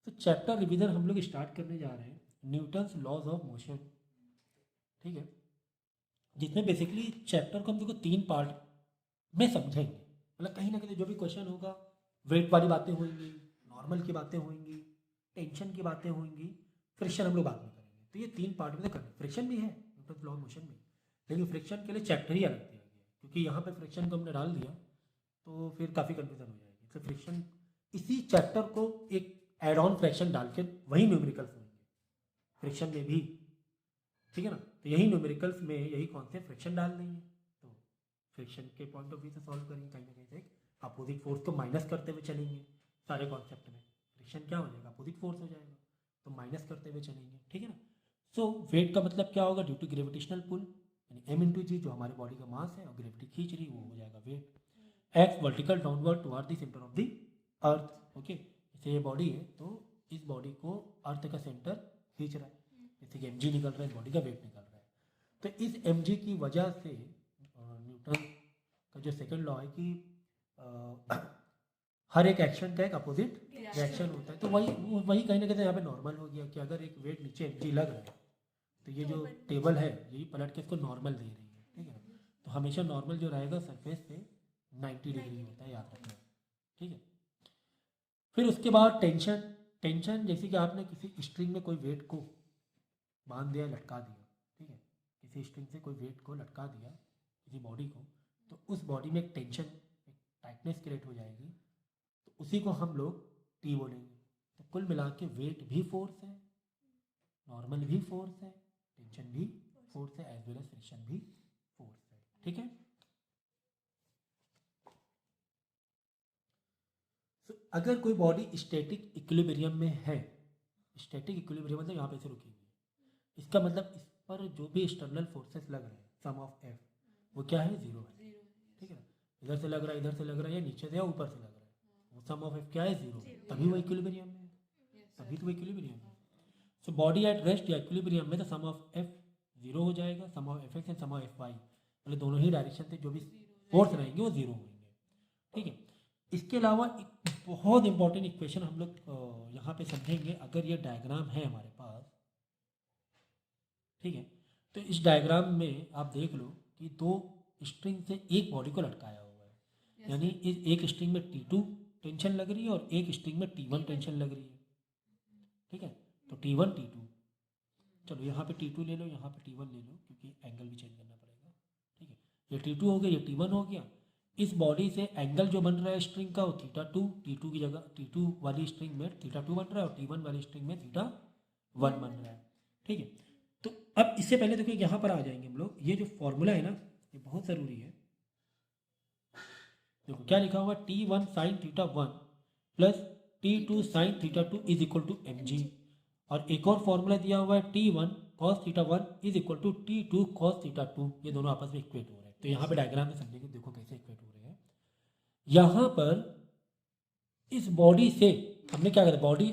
तो chapter revision हम लोग स्टार्ट करने जा रहे हैं न्यूटन्स लॉज ऑफ मोशन, ठीक है, जिसमें बेसिकली चैप्टर को हम देखो 3 पार्ट में समझेंगे। मतलब कहीं ना कहीं जो भी क्वेश्चन होगा वेट वाली बातें होंगी, नॉर्मल की बातें होंगी, टेंशन की बातें होंगी, फ्रिक्शन हम लोग बाद में करेंगे। तो ये 3 पार्ट में करेंगे। फ्रिक्शन भी है न्यूटन्स लॉ ऑफ मोशन में, लेकिन फ्रिक्शन के लिए चैप्टर ही अलग दिया गया है, क्योंकि यहाँ पे फ्रिक्शन को हमने डाल दिया तो फिर काफ़ी कन्फ्यूजन हो जाएगी। तो फ्रिक्शन इसी चैप्टर को एक एड ऑन फ्रैक्शन डाल के वही न्यूमेरिकल्स होंगे फ्रिक्शन में भी, ठीक है ना। तो यही न्यूमेरिकल्स में यही कॉन्सेप्ट फ्रिक्शन डाल देंगे, तो फ्रिक्शन के पॉइंट ऑफ व्यू से सॉल्व करेंगे। कहीं ना कहीं से अपोजिट फोर्स को माइनस करते हुए चलेंगे सारे कॉन्सेप्ट में। फ्रिक्शन क्या हो जाएगा, अपोजिट फोर्स हो जाएगा, तो माइनस करते हुए चलेंगे, ठीक है ना। सो वेट का मतलब क्या होगा, ड्यू टू ग्रेविटेशनल पुल यानी एम इंटू जी, जो हमारे बॉडी का मास है और ग्रेविटी खींच रही वो हो जाएगा weight. Acts vertical downward toward the centre of the earth, okay. जैसे ये बॉडी है तो इस बॉडी को अर्थ का सेंटर खींच रहा है, जैसे कि mg निकल रहा है, इस बॉडी का वेट निकल रहा है। तो इस mg की वजह से न्यूटन का जो सेकंड लॉ है कि हर एक एक्शन का एक अपोजिट रिएक्शन होता है। तो वही कहीं ना कहीं यहाँ पे नॉर्मल हो गया कि अगर एक वेट नीचे mg लग रहा है तो ये जो टेबल है यही पलट के इसको नॉर्मल दे रही है, ठीक है। तो हमेशा नॉर्मल जो रहेगा सरफेस पे 90 डिग्री होता है, याद रखना, ठीक है। फिर उसके बाद टेंशन, टेंशन जैसे कि आपने किसी स्ट्रिंग में कोई वेट को बांध दिया, लटका दिया, ठीक है, किसी स्ट्रिंग से कोई वेट को लटका दिया किसी बॉडी को, तो उस बॉडी में एक टेंशन, एक टाइटनेस क्रिएट हो जाएगी, तो उसी को हम लोग टी बोलेंगे। तो कुल मिला के वेट भी फोर्स है, नॉर्मल भी फोर्स है, टेंशन भी फोर्स है, एज वेल एज फ्रिक्शन भी फोर्स है, ठीक है। तो अगर कोई बॉडी स्टैटिक इक्विलिब्रियम में है, स्टैटिक इक्विलिब्रियम मतलब यहाँ पे से रुकी हुई है, इसका मतलब इस पर जो भी एक्सटर्नल फोर्सेस लग रहे हैं सम ऑफ एफ वो क्या है, जीरो है, ठीक है ना। इधर से लग रहा है, इधर से लग रहा है, या नीचे से या ऊपर से लग रहा है, वो सम ऑफ एफ क्या है, जीरो, तभी वो इक्विलिब्रियम में है, तभी तो वो इक्विलिब्रियम है। सो बॉडी एट रेस्ट या इक्विलिब्रियम में तो सम ऑफ एफ जीरो हो जाएगा, sum of F X and sum of F Y, मतलब दोनों ही डायरेक्शन से जो भी फोर्स रहेंगे वो जीरो होंगे, ठीक है। इसके अलावा एक बहुत इंपॉर्टेंट इक्वेशन हम लोग यहाँ पे समझेंगे। अगर ये डायग्राम है हमारे पास, ठीक है, तो इस डायग्राम में आप देख लो कि 2 स्ट्रिंग से एक बॉडी को लटकाया हुआ है, यानी इस एक स्ट्रिंग में T2 टेंशन लग रही है और एक स्ट्रिंग में T1 टेंशन लग रही है, ठीक है। तो T1 T2, चलो यहाँ पे T2 ले लो, यहाँ पे T1 ले लो, क्योंकि एंगल भी चेंज करना पड़ेगा, ठीक है। ये T2 हो गया, ये T1 हो गया। इस बॉडी से एंगल जो बन रहा है स्ट्रिंग का वो θ2, T2 की जगह T2 वाली स्ट्रिंग में θ2 बन रहा है और T1 वाली स्ट्रिंग में θ1 बन रहा है, ठीक है। तो अब इससे पहले देखो यहाँ पर आ जाएंगे हम लोग, ये जो फॉर्मूला है ना ये बहुत ज़रूरी है। देखो क्या लिखा हुआ, T1 sin θ1 plus T2 sin θ2 is equal to mg, और एक और फॉर्मूला दिया हुआ है T1 cos θ1 is equal to T2 cos θ2, ये दोनों आपस में इक्वेट हो रहे हैं। तो यहाँ पे डायग्राम में समझेंगे, देखो कैसे इक्वेट हो रहे हैं। यहाँ पर इस बॉडी से हमने क्या करा, बॉडी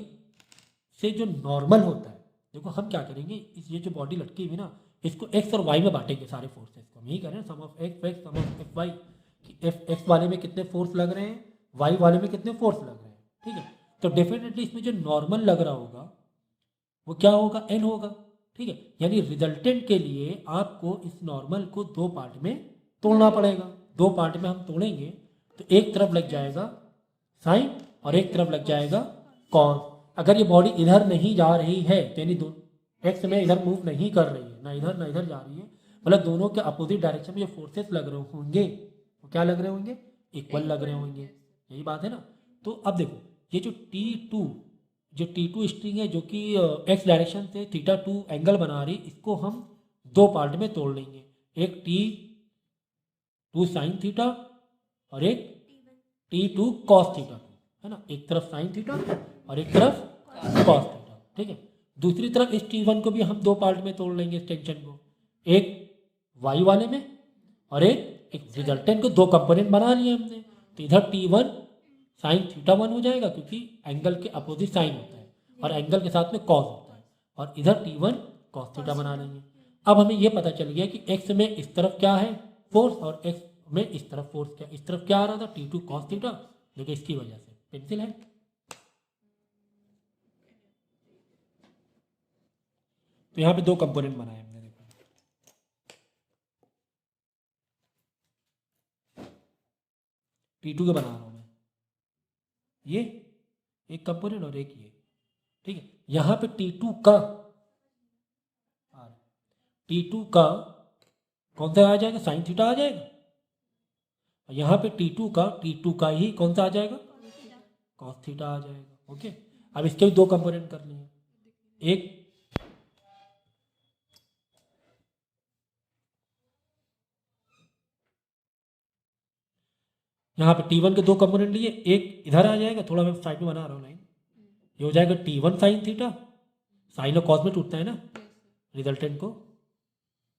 से जो नॉर्मल होता है, देखो हम क्या करेंगे, इस ये जो बॉडी लटकी हुई ना इसको एक्स और वाई में बांटेंगे सारे फोर्सेस को। हम यही करें sum of X X sum of F Y, कि एफ एक्स वाले में कितने फोर्स लग रहे हैं, वाई वाले में कितने फोर्स लग रहे हैं, ठीक है। तो डेफिनेटली इसमें जो नॉर्मल लग रहा होगा वो क्या होगा, एन होगा, ठीक है। यानी रिजल्टेंट के लिए आपको इस नॉर्मल को 2 पार्ट में तोड़ना पड़ेगा। 2 पार्ट में हम तोड़ेंगे तो एक तरफ लग जाएगा साइन और एक तरफ लग जाएगा कॉस। अगर ये बॉडी इधर नहीं जा रही है तो यानी एक्स में इधर मूव नहीं कर रही है, ना इधर ना इधर जा रही है, मतलब दोनों के अपोजिट डायरेक्शन में जो फोर्सेस लग रहे होंगे वो क्या लग रहे होंगे, इक्वल लग रहे होंगे, यही बात है ना। तो अब देखो ये जो T2 स्ट्रिंग है जो कि एक्स डायरेक्शन से θ2 एंगल बना रही, इसको हम 2 पार्ट में तोड़ लेंगे, एक T2 sin थीटा और एक T2 cos थीटा, है ना। एक तरफ sin थीटा और एक तरफ cos थीटा, ठीक है। दूसरी तरफ इस T1 को भी हम 2 पार्ट में तोड़ लेंगे, इस टेंशन को, एक y वाले में और एक रिजल्टेंट को 2 कंपोनेंट बना लिए हमने। तो इधर T1 sin θ1 हो जाएगा क्योंकि एंगल के अपोजिट साइन होता है और एंगल के साथ में cos होता है, और इधर T1 cos थीटा बना लेंगे। अब हमें यह पता चल गया कि x में इस तरफ क्या है फोर्स और x में इस तरफ फोर्स क्या, इस तरफ क्या आ रहा था T2 cos थीटा, देखिए इसकी वजह से पेंसिल है, तो यहाँ पे दो कंपोनेंट बनाए हमने, देखो T2 के बना रहा हूँ मैं, ये एक कंपोनेंट और एक ये, ठीक है। यहाँ पे T2 का कौन सा आ जाएगा, साइन थीटा आ जाएगा। यहाँ पे T2 का ही कौन सा आ जाएगा, कॉस थीटा आ जाएगा। ओके, अब इसके भी दो कंपोनेंट कर लिए, एक यहाँ पे T1 के दो कंपोनेंट लिए, एक इधर आ जाएगा, थोड़ा मैं साइड में बना रहा हूँ लाइन, ये हो जाएगा T1 साइन थीटा, साइन और कॉस में टूटता है ना रिजल्टेंट को,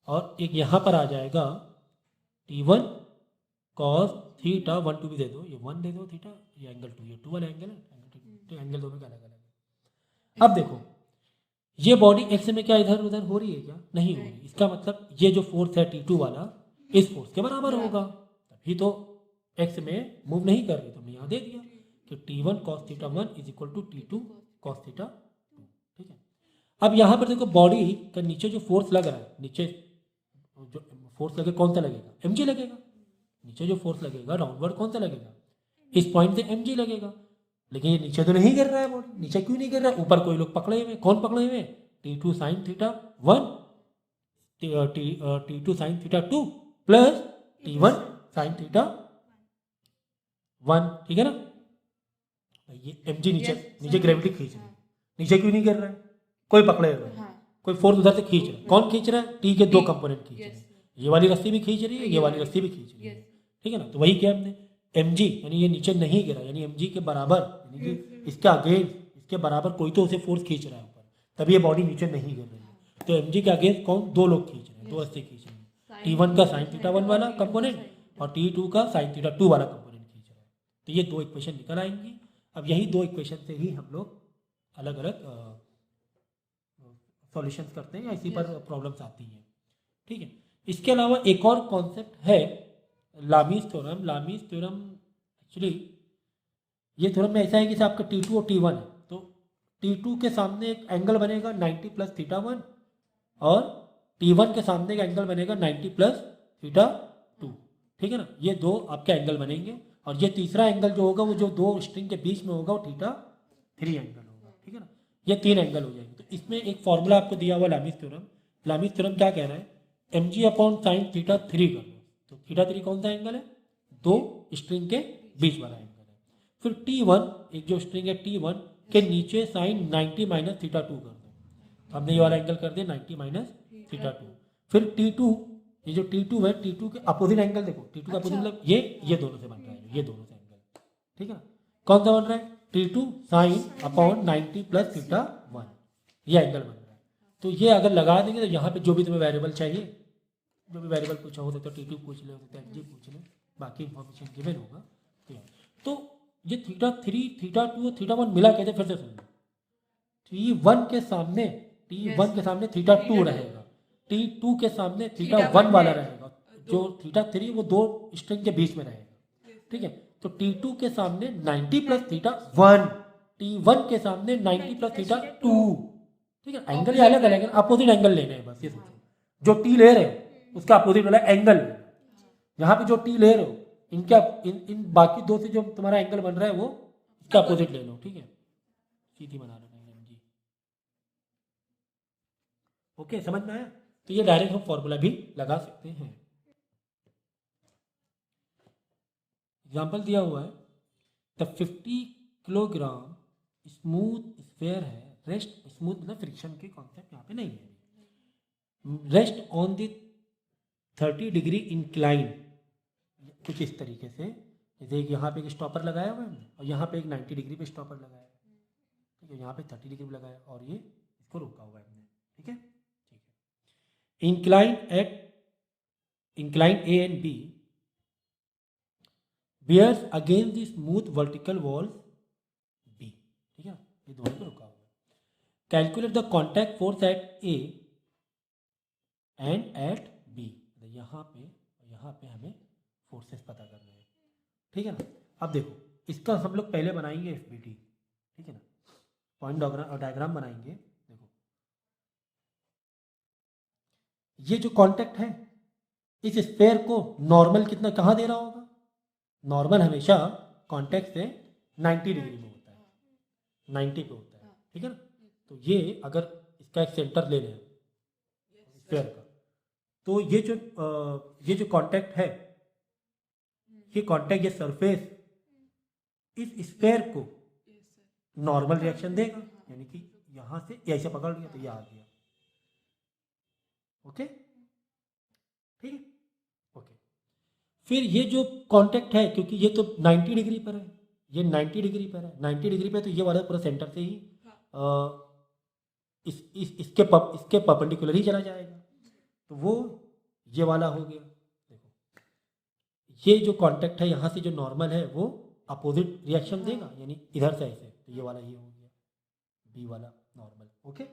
और एक यहाँ पर आ जाएगा T1 कॉस थीटा, 1 2 भी दे दो, ये 1 दे दो थीटा, ये एंगल 2, ये 2 वाला एंगल है, एंगल दोनों का अलग अलग है। अब देखो ये बॉडी एक्स में क्या इधर उधर हो रही है क्या, नहीं हो रही, इसका मतलब ये जो फोर्स है T2 वाला इस फोर्स के बराबर होगा, तभी तो एक्स में मूव नहीं कर रही, तो हमने यहाँ दे दिया कि T1 cos theta 1 is equal to T2 cos theta 2, ठीक है। अब यहाँ पर देखो बॉडी का नीचे जो फोर्स लग रहा है, नीचे जो फोर्स लगे कौन सा लगेगा, mg लगेगा, नीचे जो फोर्स लगेगा डाउनवर्ड कौन सा लगेगा, इस पॉइंट से mg लगेगा, लेकिन ये नीचे तो नहीं गिर रहा है बॉडी, नीचे क्यों नहीं गिर रहा है, ऊपर कोई लोग पकड़े हुए, कौन पकड़े हुए, T2 sine theta 1 T2 sine theta 2 plus T1 sine theta 1, ठीक है ना। ये mg नीचे नीचे ग्रेविटी खींच रही है, नीचे क्यों नहीं गिर रहा है, कोई पकड़े हुए है, कोई फोर्स उधर से खींच रहा है, कौन खींच रहा है, टी के दो कंपोनेंट खींच रहे हैं, ये वाली रस्सी भी खींच रही है, ये वाली रस्सी भी खींच रही है, ठीक है ना। तो वही किया हमने, mg यानी ये नीचे नहीं गिरा, यानी mg के बराबर, यानी कि इसके अगेंस्ट, इसके बराबर कोई तो उसे फोर्स खींच रहा है ऊपर, तभी ये बॉडी नीचे नहीं गिर रही है। तो mg के अगेंस्ट कौन, दो लोग खींच रहे हैं, दो रस्सी खींच रहे हैं, T1 का साइन थीटा 1 वाला कंपोनेंट और T2 का साइन थीटा 2 वाला कंपोनेंट खींच रहे हैं। तो ये दो इक्वेशन निकल आएंगी। अब यही दो इक्वेशन से ही हम लोग अलग अलग सॉल्यूशंस करते हैं या इसी पर प्रॉब्लम्स आती हैं, ठीक है। इसके अलावा एक और कॉन्सेप्ट है Lami's theorem. Lami's theorem actually ये थ्योरम में ऐसा है कि आपका T2 और T1 है, तो T2 के सामने एक एंगल बनेगा 90 प्लस थीटा 1 और T1 के सामने एक एंगल बनेगा 90 प्लस थीटा 2, ठीक है ना। ये दो आपके एंगल बनेंगे और ये तीसरा एंगल जो होगा वो जो दो स्ट्रिंग के बीच में होगा वो थीटा 3 एंगल होगा, ठीक है ना। ये 3 एंगल हो जाएंगे। तो इसमें एक फॉर्मूला आपको दिया हुआ लामीज थ्योरम। लामीज थ्योरम क्या कह रहा है, mg अपॉन साइन थीटा 3 कर लो, तो थीटा 3 कौन सा एंगल है, दो स्ट्रिंग के बीच वाला एंगल है। फिर T1 एक जो स्ट्रिंग है T1 के नीचे साइन 90 माइनस थीटा 2 कर दो, तो हमने ये वाला एंगल कर दिया 90 माइनस थीटा 2। फिर T2 ये जो T2 है, T2 के अपोजिट एंगल देखो, T2 का अपोजिट मतलब ये दोनों से बन रहा है, ये दोनों से एंगल, ठीक है ना। कौन सा बन रहा है, T2 sine upon 90 plus theta 1, ये एंगल बन रहा है। तो ये अगर लगा देंगे तो यहाँ पे जो भी तुम्हें वेरिएबल चाहिए, जो भी वेरिएबल पूछा हो सकता है T2 पूछ ले, हो सकता है mg पूछ ले, बाकी इंफॉर्मेशन गिवन होगा। तो ये थीटा 3 थीटा 2 और थीटा 1 मिला कैसे, फिर से सुनिए, T1 के सामने थीटा 2 रहेगा, T2 के सामने थीटा 1 वाला रहेगा, जो थीटा 3 वो दो स्ट्रिंग के बीच में रहेगा, ठीक है। तो T2 के सामने 90 प्लस थीटा 1, T1 के सामने 90 प्लस थीटा 2, ठीक है। एंगल ये अलग अलग है, अपोजिट एंगल लेने हैं बस, ये सोचो जो T ले रहे हो उसका अपोजिट वाला एंगल, यहाँ पे जो T ले रहे हो इनका इन बाकी दो से जो तुम्हारा एंगल बन रहा है वो इसका अपोजिट ले लो, ठीक है, सीधी बना लो mg। ओके, समझ में आया। तो ये डायरेक्ट हम फॉर्मूला भी लगा सकते हैं। एग्जाम्पल दिया हुआ है, द 50 किलोग्राम स्मूथ स्फेयर है, रेस्ट स्मूथ मतलब फ्रिक्शन के कॉन्सेप्ट यहाँ पे नहीं है, rest on the 30 degree incline, कुछ इस तरीके से, जैसे यहाँ पे एक स्टॉपर लगाया हुआ है और यहाँ पे एक 90 डिग्री पे स्टॉपर लगाया है, ठीक है, यहाँ पे 30 डिग्री पे लगाया और ये इसको रोका हुआ है हमने, ठीक है। incline A and B bears against the smooth vertical walls B, ठीक है, ये दोनों पे रुका हुआ है। Calculate the contact force at A and at B, यहाँ पे हमें फोर्सेस पता करना है, ठीक है ना। अब देखो इसका हम लोग पहले बनाएंगे FBT, ठीक है ना, पॉइंट डायग्राम बनाएंगे। ये जो कांटेक्ट है इस स्फेयर को नॉर्मल कितना कहाँ दे रहा होगा? नॉर्मल हमेशा कांटेक्ट से 90 डिग्री में होता है, 90 पे होता है, ठीक है ना। तो ये अगर इसका एक सेंटर ले लें स्फेयर का, तो ये जो कांटेक्ट है, ये कांटेक्ट, ये सरफेस इस स्फेयर को नॉर्मल रिएक्शन देगा, यानी कि यहां से ऐसे पकड़ लिया तो ये आ गया। ओके, ठीक है, ओके। फिर ये जो कांटेक्ट है, क्योंकि ये तो 90 डिग्री पर है, ये 90 डिग्री पर है, 90 डिग्री पर, तो ये वाला पूरा सेंटर से ही इसके परपेंडिकुलर ही चला जाएगा, तो वो ये वाला हो गया। देखो, ये जो कांटेक्ट है यहाँ से जो नॉर्मल है वो अपोजिट रिएक्शन देगा, यानी इधर से ऐसे, तो ये वाला ये हो गया बी वाला नॉर्मल। ओके,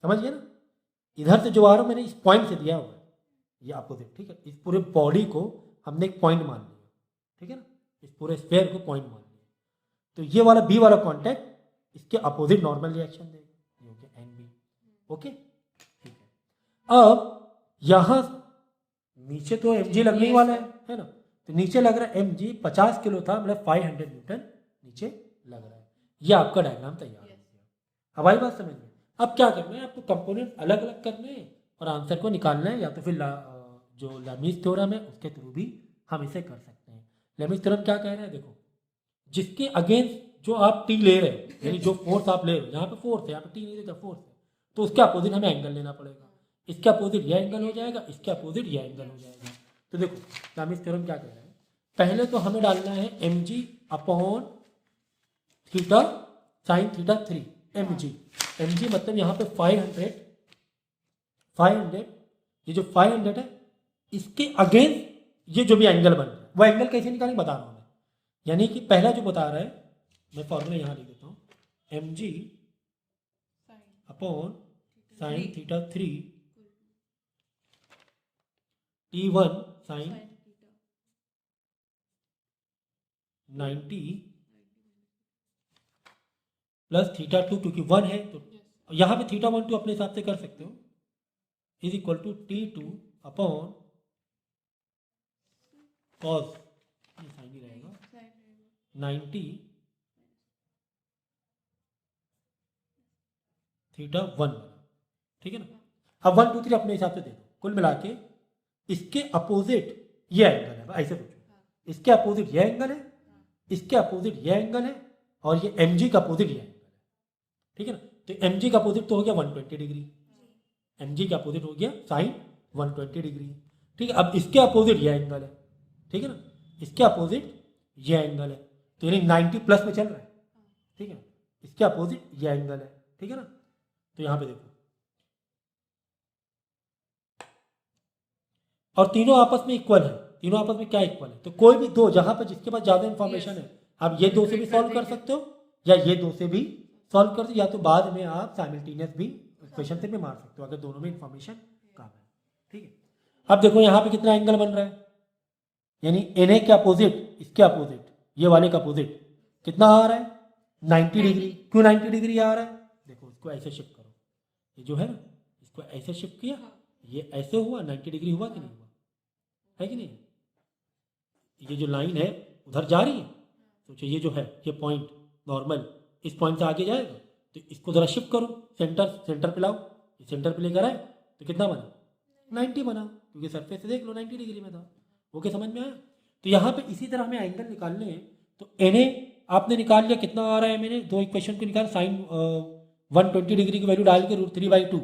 समझ गया ना। इधर से जो आ रहा मैंने इस पॉइंट से दिया हुआ है, ये अपोजिट, ठीक है। इस पूरे बॉडी को हमने एक पॉइंट मान लिया, ठीक है ना, इस पूरे स्फेयर को पॉइंट मान लिया, तो ये वाला बी वाला कांटेक्ट इसके अपोजिट नॉर्मल रिएक्शन देगा, ये हो गया एन बी। ओके, ठीक है। अब यहां नीचे तो एम जी लगने वाला है ना, तो नीचे लग रहा है एम जी 50 किलो था, मतलब 500 न्यूटन नीचे लग रहा है। ये आपका डायग्राम तैयार हो गया। अब आई बात समझ में। अब क्या करना है आपको, कंपोनेंट अलग अलग करने हैं और आंसर को निकालना है, या तो फिर जो लेमिस थ्योरम है उसके थ्रू भी हम इसे कर सकते हैं। लेमिस थ्योरम क्या कह रहा है, देखो, जिसके अगेंस्ट जो आप टी ले रहे हो, यानी जो फोर्स आप ले रहे हो, यहाँ पे फोर्स है, यहाँ पे टी नहीं देता, फोर्स है, तो उसके अपोजिट हमें एंगल लेना पड़ेगा। इसके अपोजिट यह एंगल हो जाएगा, इसके अपोजिट यह एंगल हो जाएगा। तो देखो लेमिस थ्योरम क्या कह रहा है, पहले तो हमें डालना है m g upon theta sine theta 3, m g मतलब यहाँ पे 500, ये जो 500 है इसके अगेंस्ट ये जो भी एंगल बन रहा है, वो एंगल कैसे निकालेंगे बता रहा हूँ मैं। यानी कि पहला जो बता रहा है, मैं फॉर्मूला यहाँ लिख देता हूँ, m g upon sine theta 3 T1 sine 90 plus theta 2, क्योंकि 1 है तो यहाँ पे थीटा 1 2 अपने हिसाब से कर सकते हो, is equal to T2 upon cos, ये साइन ही रहेगा, 90 थीटा 1, ठीक है ना। अब 1 2 3 अपने हिसाब से दे दो, कुल मिला के इसके अपोजिट ये एंगल है, ऐसे पूछो, इसके अपोजिट ये एंगल है, इसके अपोजिट ये एंगल है, और ये एम जी का अपोजिट ये एंगल है, ठीक है ना। तो एम जी का अपोजिट तो हो गया 120 डिग्री, एम जी का अपोजिट हो गया साइन 120 डिग्री, ठीक है। अब इसके अपोजिट ये एंगल है, ठीक है ना, इसके अपोजिट ये एंगल है, तो यानी 90 प्लस में चल रहा है, ठीक है। इसके अपोजिट ये एंगल है, ठीक है ना। तो यहां पे देखो, और तीनों आपस में इक्वल है, तीनों आपस में क्या इक्वल है, तो कोई भी दो जहां पर जिसके पास ज्यादा इंफॉर्मेशन है, आप ये दो से भी सॉल्व कर सकते हो, या ये दो से भी सॉल्व कर सकते हो, या तो बाद में आप साइमल्टेनियस भी क्वेश्चन से भी मार सकते हो अगर दोनों में इंफॉर्मेशन कम है, ठीक है। अब देखो यहाँ पे कितना एंगल बन रहा है, यानी एन ए के अपोजिट, इसके अपोजिट, ये वाले का अपोजिट कितना आ रहा है, 90 डिग्री। क्यों 90 डिग्री आ रहा है, देखो इसको ऐसे शिफ्ट करो, ये जो है ना इसको ऐसे शिफ्ट किया, ये ऐसे हुआ, 90 डिग्री हुआ कि नहीं हुआ, है कि नहीं। ये जो लाइन है उधर जा रही है, सोचो ये जो है ये पॉइंट नॉर्मल इस पॉइंट से आगे जाएगा, तो इसको ज़रा शिफ्ट करो, सेंटर पे लाओ, सेंटर पे लेकर आए तो कितना बना, 90 बना, क्योंकि सरफेस से देख लो 90 डिग्री में था। ओके, समझ में आया। तो यहाँ पे इसी तरह हमें एंगल निकालने हैं, तो एन ए आपने निकाल लिया, कितना आ रहा है, मैंने दो इक्वेशन को निकाल, साइन 120 डिग्री की वैल्यू डाल के √3/2,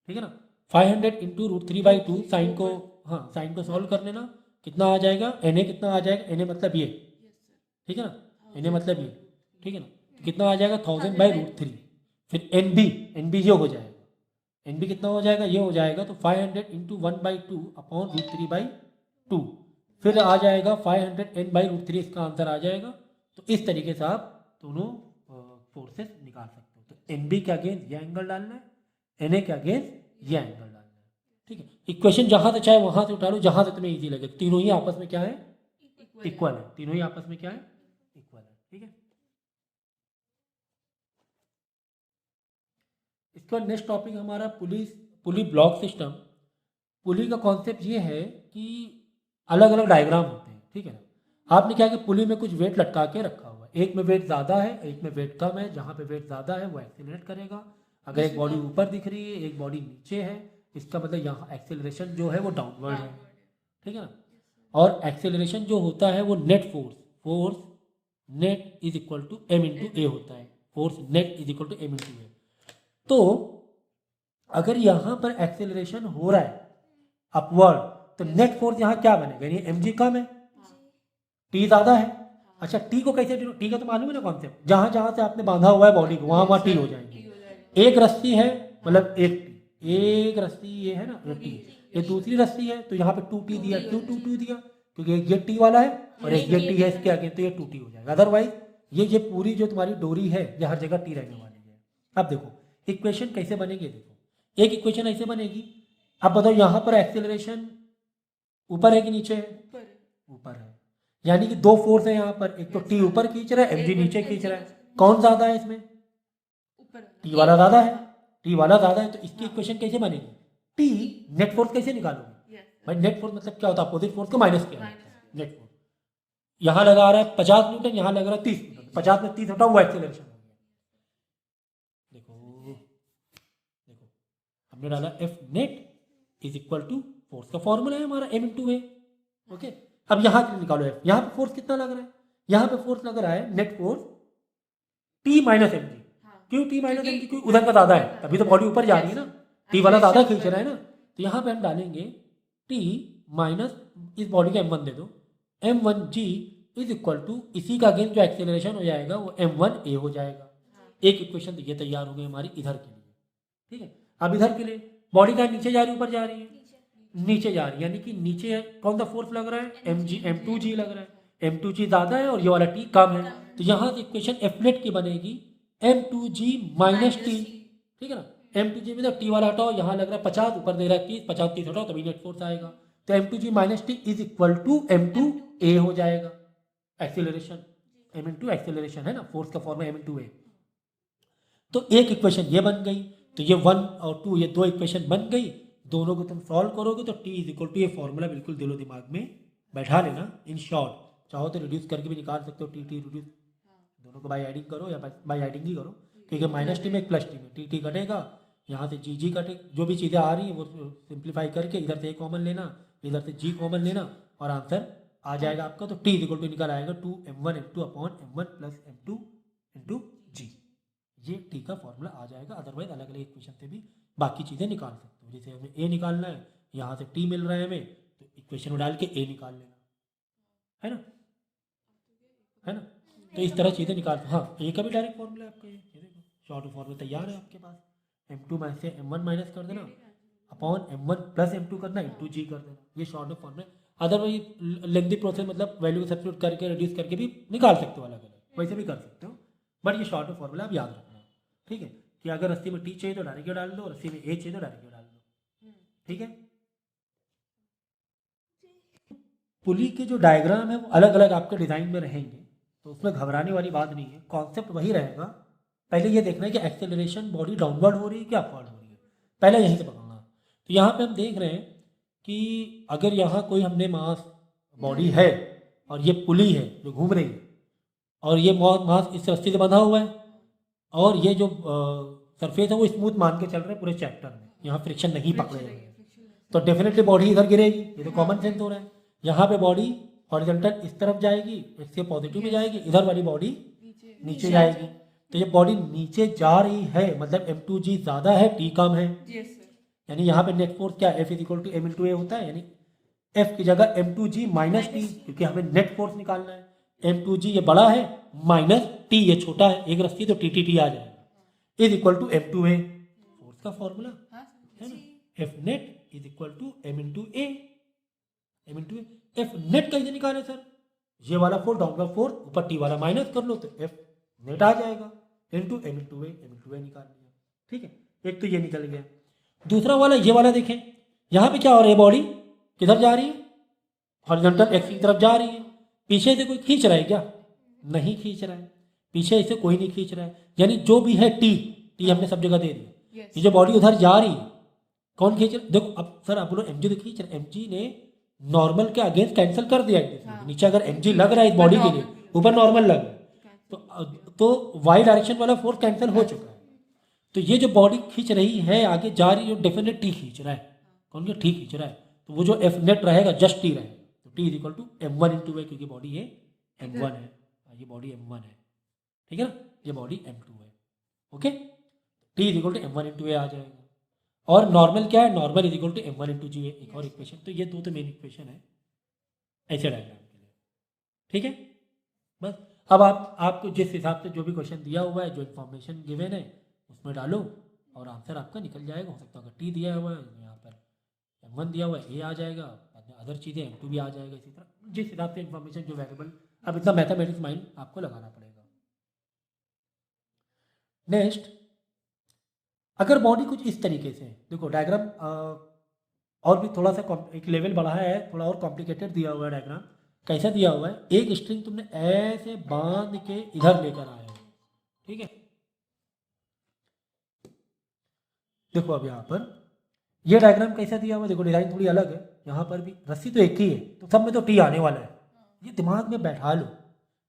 ठीक है ना, 500 इंटू √3/2, साइन को, हाँ साइन को सॉल्व कर लेना, कितना आ जाएगा, एन ए कितना आ जाएगा, एन ए मतलब ये, ठीक है ना, एन ए मतलब ये, ठीक है ना, तो कितना आ जाएगा 1000/√3। फिर एन बी ये हो जाएगा, एन बी कितना हो जाएगा, ये हो जाएगा, तो 500 इंटू 1/2 अपॉन √3/2, फिर आ जाएगा 500 n/√3, इसका आंसर आ जाएगा। तो इस तरीके से आप दोनों फोर्सेस निकाल सकते हो। तो एन बी के अगेंस्ट ये एंगल डालना है, एन ए के अगेंस्ट ये एंगल डालना है, ठीक है। इक्वेशन जहां से चाहे वहां से उठा लो, जहां से तुम्हें ईजी लगे, तीनों ही आपस में क्या है, इक्वल है, तीनों ही आपस में क्या है, इक्वल है, ठीक है। इसका नेक्स्ट टॉपिक हमारा पुली ब्लॉक सिस्टम। पुली का कॉन्सेप्ट ये है कि अलग अलग डायग्राम होते हैं, ठीक है ना। आपने क्या कि पुली में कुछ वेट लटका के रखा हुआ है, एक में वेट ज़्यादा है, एक में वेट कम है। जहाँ पे वेट ज़्यादा है वो एक्सीलरेट करेगा। अगर एक बॉडी ऊपर दिख रही है, एक बॉडी नीचे है, इसका मतलब यहाँ एक्सीलरेशन जो है वो डाउनवर्ड है, ठीक है ना। और एक्सेलरेशन जो होता है वो net force net is equal to M into A होता है। Force net is equal to M into A. तो अगर यहाँ पर एक्सेलरेशन हो रहा है अपवर्ड, तो नेट फोर्स यहाँ क्या बनेगा, यानी एम जी कम है, टी ज़्यादा है। अच्छा, टी को कैसे, टी का तो मालूम है ना कॉन्सेप्ट, जहाँ जहाँ से आपने बांधा हुआ है बॉडी को वहाँ वहाँ टी हो जाएंगे। एक रस्सी है मतलब एक रस्सी ये है ना टी, ये दूसरी रस्सी है, तो यहाँ पे 2t दिया, क्यों 2 दिया, क्योंकि ये टी वाला है और एक ये टी है इसके आगे, तो ये 2t हो जाएगा। अदरवाइज ये पूरी जो तुम्हारी डोरी है ये हर जगह टी रहने वाली है। अब देखो इक्वेशन कैसे बनेगी, देखो एक इक्वेशन ऐसे बनेगी। अब बताओ यहाँ पर एक्सेलरेशन ऊपर है कि नीचे है, ऊपर है, यानी कि दो फोर्स है यहाँ पर, एक तो टी ऊपर खींच रहा है, एम जी नीचे खींच रहा है। कौन ज्यादा है इसमें, टी वाला ज्यादा है, टी वाला ज्यादा है। तो इसकी इक्वेशन कैसे बनेगी, टी नेट फोर्स कैसे निकालोगे भाई, नेट फोर्स मतलब क्या होता है, अपोजिट फोर्स को माइनस किया, नेट फोर्स यहाँ लगा रहा है 50 न्यूटन, यहाँ लग रहा है 30 न्यूटन, 50 में 30 हटाओ वो एक्सेलरेशन हो गया। देखो देखो हमने डाला F net is equal to force का फॉर्मूला है हमारा एम इंटू ए, ओके। अब यहाँ निकालो एफ, यहाँ पे फोर्स कितना लग रहा है, यहाँ पे फोर्स लग रहा है net force T minus m g. क्यों टी माइनस एम जी, क्योंकि उधर का ज्यादा है, तभी तो बॉडी ऊपर जा रही है ना, टी वाला ज्यादा खींच रहा है ना। तो यहाँ पे हम डालेंगे टी माइनस इस बॉडी का m1 दे दो, m1g इज इक्वल टू इसी का अगेंस्ट जो एक्सेलरेशन हो जाएगा वो m1a हो जाएगा। एक इक्वेशन तो ये तैयार हो गई हमारी इधर के लिए, ठीक है। अब इधर के लिए बॉडी का नीचे जा रही है ऊपर जा रही है, नीचे जा रही है, यानी कि नीचे कौन सा फोर्स लग रहा है, m2g लग रहा है। m2g ज्यादा है और ये वाला t कम है, तो यहाँ से इक्वेशन एफ नेट की बनेगी m2g माइनस टी, ठीक है ना। m2g में टी वाला हटाओ, यहाँ लग रहा है 50, ऊपर दे रहा है 30, 50 30 हटाओ तभी नेट फोर्स आएगा। तो m2g minus T is equal to m2a हो जाएगा। एक्सेलरेशन m इंटू एक्सेलरेशन है ना, फोर्स का फॉर्म है m इंटू a। तो एक इक्वेशन ये बन गई, तो ये 1 और 2 ये दो इक्वेशन बन गई। दोनों को तुम सॉल्व करोगे तो t इज इक्वल टू ये फॉर्मूला बिल्कुल दिलो दिमाग में बैठा लेना। इन शॉर्ट चाहो तो रिड्यूस करके भी निकाल सकते हो, टी रिड्यूस दोनों को बाई एडिंग करो या बाई एडिंग ही करो, क्योंकि माइनस टी में एक प्लस टी में टी कटेगा, यहाँ से जी कटे, जो भी चीज़ें आ रही हैं वो सिंप्लीफाई करके इधर से ए कॉमन लेना, इधर से जी कॉमन लेना और आंसर आ जाएगा आपका। तो टी इक्वल टू निकल आएगा 2m1m2 upon m1 plus m2 into जी। ये टी का फॉर्मूला आ जाएगा। अदरवाइज अलग अलग इक्वेशन से भी बाकी चीज़ें निकाल सकते हो, जैसे हमें ए निकालना है, यहाँ से टी मिल रहा है हमें, तो इक्वेशन में डाल के ए निकाल लेना है ना, है ना। तो इस तरह चीज़ें निकाल, हाँ ए का भी डायरेक्ट फॉर्मूला है आपका, ये देखो शॉर्ट फॉर्मूला तैयार है आपके पास। m2 में से m1 माइनस कर देना अपॉन m1 प्लस m2 करना इंटू जी कर देना, ये short formula. Otherwise lengthy process मतलब वैल्यू को सब्स्टिट्यूट करके रिड्यूस करके भी निकाल सकते हो, अलग अलग वैसे भी कर सकते हो, बट ये शॉर्ट फॉर्मूला आप याद रखना, ठीक है। कि अगर रस्सी में टी चाहिए तो डायरेक्ट डाल दो, रस्सी में ए चाहिए तो डायरेक्ट डाल दो, ठीक है। पुली के जो डायग्राम है वो अलग अलग आपके डिजाइन में रहेंगे, तो उसमें घबराने वाली बात नहीं है, कॉन्सेप्ट वही रहेगा। पहले ये देखना है कि एक्सेलरेशन बॉडी डाउनवर्ड हो रही है कि अपवर्ड हो रही है, पहले यहीं से पकड़ना। तो यहाँ पे हम देख रहे हैं कि अगर यहाँ कोई हमने मास बॉडी है और ये पुली है जो घूम रही है और ये मास इस रस्सी से बंधा हुआ है और ये जो सरफेस है वो स्मूथ मान के चल रहे हैं पूरे चैप्टर में, यहाँ फ्रिक्शन नहीं पकड़े हुए हैं, तो डेफिनेटली बॉडी इधर गिरेगी, ये तो कॉमन सेंस हो रहा है। यहाँ पे बॉडी हॉरिजॉन्टल इस तरफ जाएगी, इसके पॉजिटिव में जाएगी, इधर वाली बॉडी नीचे जाएगी। तो ये बॉडी नीचे जा रही है मतलब m2g ज्यादा है, t कम है, यानी यहाँ पे नेट फोर्स क्या F is equal to m into A होता है, यानी F की जगह m2g माइनस टी, क्योंकि हमें नेट फोर्स निकालना है। m2g ये बड़ा है माइनस t ये छोटा है, एक रस्सी तो t आ जाएगा, is equal to m2a, force का फॉर्मूला है ना, F net is equal to m into a, m into a. F net कैसे निकाले सर, ये वाला फोर्स डाउनवर्ड फोर्स ऊपर t वाला माइनस कर लो तो F नेट आ जाएगा इंटू m इंटू ए निकाल लिया, ठीक है। एक तो ये निकल गया। दूसरा वाला ये वाला देखें, यहाँ पे क्या हो रहा है, बॉडी किधर जा रही है, हॉरिजॉन्टल एक्सिस की तरफ जा रही है। पीछे से कोई खींच रहा है क्या, नहीं खींच रहा है, पीछे से कोई नहीं खींच रहा है, यानी जो भी है टी हमने सब जगह दे दिया। ये जो बॉडी उधर जा रही है कौन खींच रहा? देखो अब सर आप बोलो mg तो खींच रहे, mg ने नॉर्मल के अगेंस्ट कैंसिल कर दिया एक दूसरे को। नीचे अगर mg लग रहा है इस बॉडी के लिए, ऊपर नॉर्मल लग रहा है, तो वाई डायरेक्शन वाला फोर्स कैंसिल हो चुका है। तो ये जो बॉडी खींच रही है आगे जा रही है, डेफिनेट टी खींच रहा है। कौन क्या? टी खींच रहा है। तो वो जो एफ नेट रहेगा जस्ट टी रहेगा। तो T is equal to m1 into है, क्योंकि बॉडी ये m1 है, ये बॉडी m1 है, ठीक है ना, ये बॉडी m2 है। Okay, T is equal to m1 into A आ जाएगा। और नॉर्मल क्या है? Normal is equal to m1 into G, एक और इक्वेशन। तो ये दो तो मेन इक्वेशन है ऐसे डायग्राम के लिए, ठीक है। बस अब आपको जिस हिसाब से जो भी क्वेश्चन दिया हुआ है, जो इन्फॉर्मेशन गिवन है उसमें डालो और आंसर आपका निकल जाएगा। हो सकता है अगर टी दिया हुआ है यहाँ पर m1 दिया हुआ है, ए आ जाएगा, अदर चीज़ें m2 भी आ जाएगा। इसी तरह जिस हिसाब से इन्फॉर्मेशन जो वेरिएबल, अब इतना मैथमेटिक्स माइंड आपको लगाना पड़ेगा। नेक्स्ट, अगर बॉडी कुछ इस तरीके से, देखो डायग्राम और भी थोड़ा सा एक लेवल बढ़ा है, थोड़ा और कॉम्प्लिकेटेड दिया हुआ है डायग्राम। कैसा दिया हुआ है? एक स्ट्रिंग तुमने ऐसे बांध के इधर लेकर आए हो, ठीक है। देखो अब यहाँ पर ये डायग्राम कैसा दिया हुआ है, देखो डिजाइन थोड़ी अलग है। यहाँ पर भी रस्सी तो एक ही है, तो सब में तो टी आने वाला है, ये दिमाग में बैठा लो,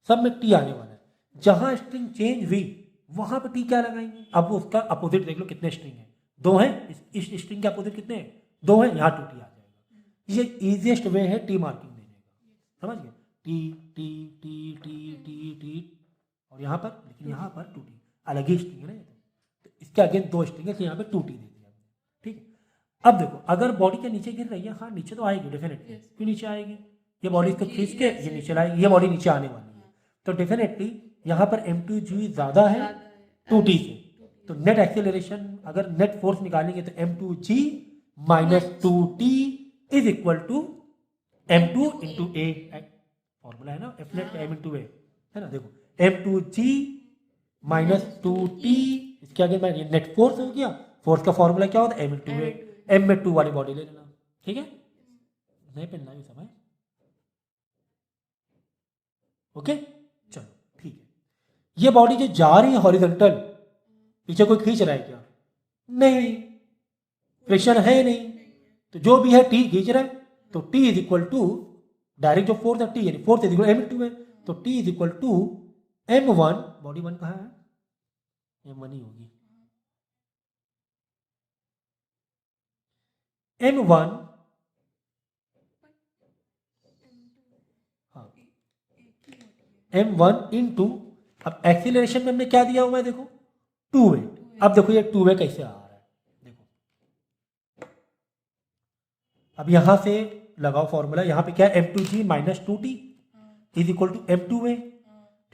सब में टी आने वाला है। जहाँ स्ट्रिंग चेंज हुई वहाँ पर टी क्या लगाएंगे? अब उसका अपोजिट देख लो, कितने स्ट्रिंग है? दो हैं। इस स्ट्रिंग के अपोजिट कितने हैं? दो हैं, यहाँ टू टी आ जाएगा। ये ईजिएस्ट वे है टी मार्किंग देने का, समझ गए? T T T T T T, और यहाँ पर, लेकिन यहाँ पर टू टी, अलग ही स्ट्रिंग है ना, तो इसके अगेंस्ट दो स्ट्रिंग है, तो यहाँ पर टू टी दे दिया, ठीक है। अब देखो अगर बॉडी के नीचे गिर रही है, हाँ नीचे तो आएगी डेफिनेटली, क्यों नीचे आएगी? ये बॉडी इसको खींच के ये नीचे लाएगी, ये बॉडी नीचे आने वाली है, तो डेफिनेटली यहाँ पर m2g ज़्यादा है 2t से। तो नेट एक्सेलरेशन, अगर नेट फोर्स निकालेंगे तो m2g minus 2t is equal to m2 into a, formula है ना एफ नेट का, m इंटू ए है ना। देखो m2g माइनस 2t, इसके आगे मैं ये नेट फोर्स हो गया, फोर्स का फॉर्मूला क्या होता है? m इंटू ए, m में 2 वाली बॉडी ले लेना, ठीक है। नहीं पहनना भी समय, ओके चलो ठीक है। ये बॉडी जो जा रही है हॉरिजॉन्टल, पीछे कोई खींच रहा है क्या? नहीं, फ्रिक्शन है नहीं, तो जो भी है टी खींच रहा है, तो T is equal to direct जो फोर्स है टी, यानी force is equal m into है, तो T is equal to m1, body 1 कहाँ है? m1 ही होगी, m1 हाँ m1 इंटू, अब एक्सीलरेशन में हमने क्या दिया हुआ है? देखो 2 है। अब देखो ये 2 है कैसे आ रहा है, देखो अब यहां से लगाओ फॉर्मूला, यहां पे क्या है? m2g minus 2t is equal to m2 है,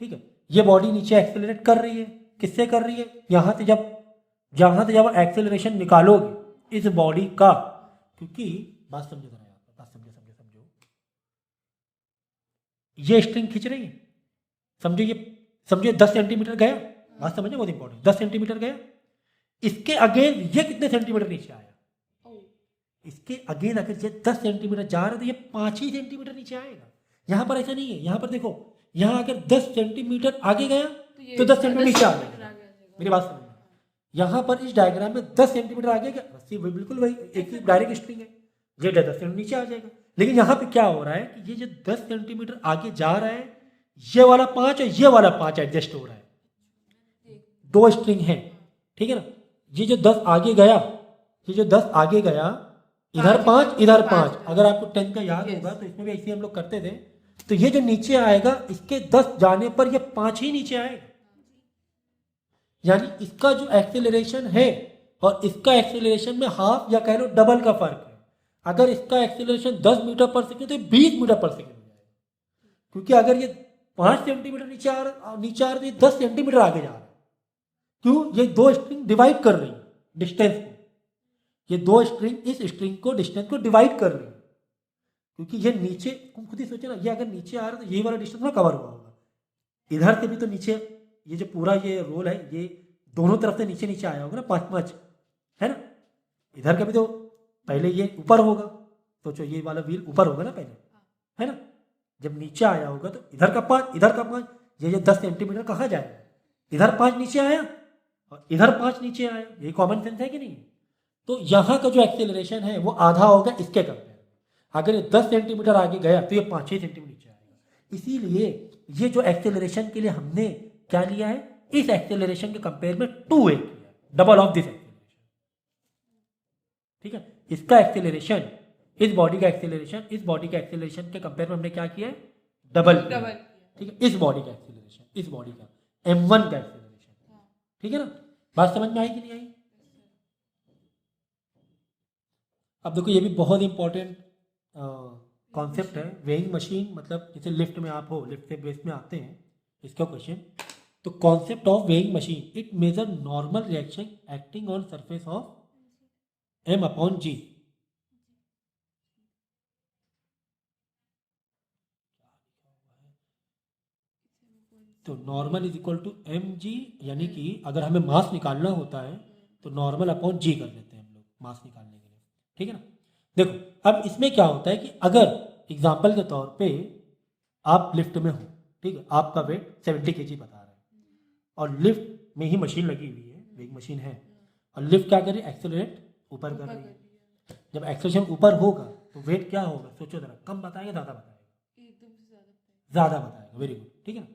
ठीक है। ये बॉडी नीचे एक्सेलरेट कर रही है, किससे कर रही है? यहां से जब एक्सेलरेशन निकालोगे इस बॉडी का, क्योंकि बात समझो जरा, यहाँ पर बात समझो, ये स्ट्रिंग खींच रही है, समझो 10 सेंटीमीटर गया, बात समझे, बहुत इंपॉर्टेंट, 10 सेंटीमीटर गया, इसके अगेंस्ट ये कितने सेंटीमीटर नीचे आया? इसके अगेंस्ट अगर ये 10 सेंटीमीटर जा रहा है तो ये 5 ही सेंटीमीटर नीचे आएगा। यहाँ पर ऐसा नहीं है, यहाँ पर देखो, यहाँ अगर 10 सेंटीमीटर आगे गया तो 10 सेंटीमीटर नीचे आ जाएगा। मेरी बात समझ, यहाँ पर इस डायग्राम में 10 सेंटीमीटर आगे गया, रस्सी बिल्कुल वही एक ही डायरेक्ट स्ट्रिंग है, ये 10 सेंटीमीटर नीचे आ जाएगा। लेकिन यहाँ पे क्या हो रहा है कि ये जो 10 सेंटीमीटर आगे जा रहा है, ये वाला 5 और ये वाला 5 एडजस्ट हो रहा है, दो स्ट्रिंग है, ठीक है ना। ये जो 10 आगे गया, ये जो 10 आगे गया, इधर 5 इधर 5, अगर आपको 10 का याद होगा तो इसमें भी ऐसे हम लोग करते थे। तो ये जो नीचे आएगा, इसके 10 जाने पर ये 5 ही नीचे आएगा, यानी इसका जो एक्सेलरेशन है और इसका एक्सेलरेशन में हाफ या कह लो डबल का फर्क है। अगर इसका एक्सेलरेशन 10 मीटर पर सेकेंड तो 20 मीटर पर सेकेंड हो जाएगा, क्योंकि अगर ये 5 सेंटीमीटर नीचे आ रहा है तो ये 10 सेंटीमीटर आगे जा रहा है। क्यों? ये दो स्ट्रिंग डिवाइड कर रही है डिस्टेंस को, ये दो स्ट्रिंग इस स्ट्रिंग को डिस्टेंस को डिवाइड कर रही है, क्योंकि ये नीचे, तुम खुद ही सोचे ना, ये अगर नीचे आ रहा है तो ये वाला डिस्टेंस ना कवर हुआ होगा, इधर से भी तो नीचे, ये जो पूरा ये रोल है ये दोनों तरफ से नीचे नीचे आया होगा ना, 5-5 है ना। इधर का भी तो पहले ये ऊपर होगा, सोचो ये वाला व्हील ऊपर होगा ना पहले, है ना। जब नीचे आया होगा तो इधर का 5 इधर का 5, ये 10 सेंटीमीटर कहाँ जाएगा? इधर 5 नीचे आया और इधर 5 नीचे आया, ये कॉमन सेंस है कि नहीं? तो यहाँ का जो एक्सेलरेशन है वो आधा होगा इसके कंपेयर में। अगर ये 10 सेंटीमीटर आगे गया तो ये 5-6 सेंटीमीटर नीचे आएगा। इसीलिए ये जो एक्सेलरेशन के लिए हमने क्या लिया है, इस एक्सेलरेशन के कंपेयर में 2a किया, डबल ऑफ दिस एक्सेलरेशन। ठीक है, इसका एक्सेलरेशन, इस बॉडी का एक्सेलरेशन इस बॉडी का एक्सेलरेशन के कंपेयर में हमने क्या किया है, डबल। ठीक है, इस बॉडी का एक्सेलरेशन, इस बॉडी का m1 का एक्सेलरेशन। ठीक है ना, बात समझ में आई कि नहीं आई? अब देखो ये भी बहुत इंपॉर्टेंट कॉन्सेप्ट है, वेइंग मशीन, मतलब जैसे लिफ्ट में आप हो, लिफ्ट से बेस में आते हैं इसका क्वेश्चन। तो concept of weighing machine, it measure normal reaction acting on surface of m/g। तो normal is equal to mg, यानी कि अगर हमें मास निकालना होता है तो नॉर्मल अपॉन g कर लेते हैं हम लोग मास निकालने के लिए। ठीक है ना, देखो अब इसमें क्या होता है कि अगर एग्जाम्पल के तौर पे आप लिफ्ट में हो, ठीक है, आपका वेट 70 kg बता रहा है और लिफ्ट में ही मशीन लगी हुई है, वेइंग मशीन है, और लिफ्ट क्या करे, एक्सेलरेट ऊपर कर रही है। जब एक्सेलरेशन ऊपर होगा तो वेट क्या होगा, सोचो जरा, कम बताएगा ज़्यादा बताएगा, ज़्यादा बताएगा। Very good. ठीक है ना,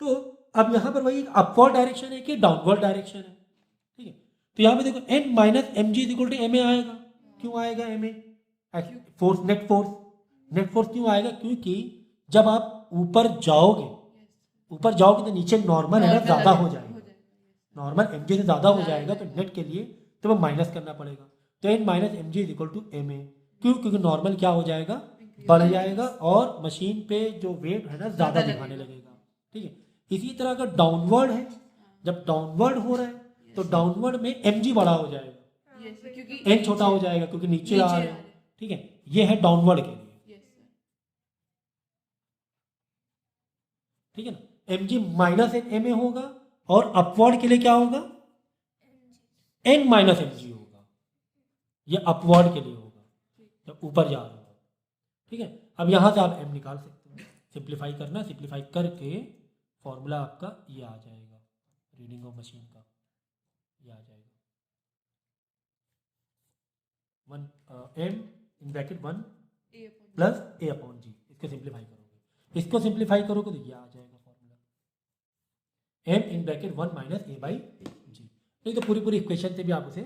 तो अब यहाँ पर वही अपवर्ड डायरेक्शन है कि डाउनवर्ड डायरेक्शन है। ठीक है, तो यहाँ पे देखो n minus m g is equal to M a आएगा। क्यों आएगा m a? Force, net force क्यों आएगा, क्योंकि जब आप ऊपर जाओगे तो नीचे नॉर्मल है ना, ज़्यादा हो जाएगा, नॉर्मल एम जी से ज़्यादा हो जाएगा, तो नेट के लिए तो वो माइनस करना पड़ेगा। तो n minus m g is equal to M a. क्यों? क्योंकि नॉर्मल क्या हो जाएगा, बढ़ जाएगा और मशीन पे जो वेट है ना ज़्यादा दिखाने लगेगा। ठीक है, इसी तरह अगर डाउनवर्ड है, जब डाउनवर्ड हो रहा है तो डाउनवर्ड में mg बड़ा हो जाएगा, n छोटा हो जाएगा क्योंकि नीचे आ रहे हैं। ठीक है, ये है डाउनवर्ड के लिए। ठीक है ना, mg माइनस एन ma होगा और अपवर्ड के लिए क्या होगा, n माइनस mg होगा। ये अपवर्ड के लिए होगा जब ऊपर जा रहा होगा। ठीक है, अब यहां से आप m निकाल सकते हो, सिंप्लीफाई करना, सिंप्लीफाई करके फॉर्मूला आपका ये आ जाएगा, रीडिंग ऑफ मशीन का ये आ जाएगा, 1 m in bracket 1 plus a upon g। इसको सिंप्लीफाई करोगे तो ये आ जाएगा formula, m in bracket 1 minus a by G. नहीं तो पूरी इक्वेशन से भी आप उसे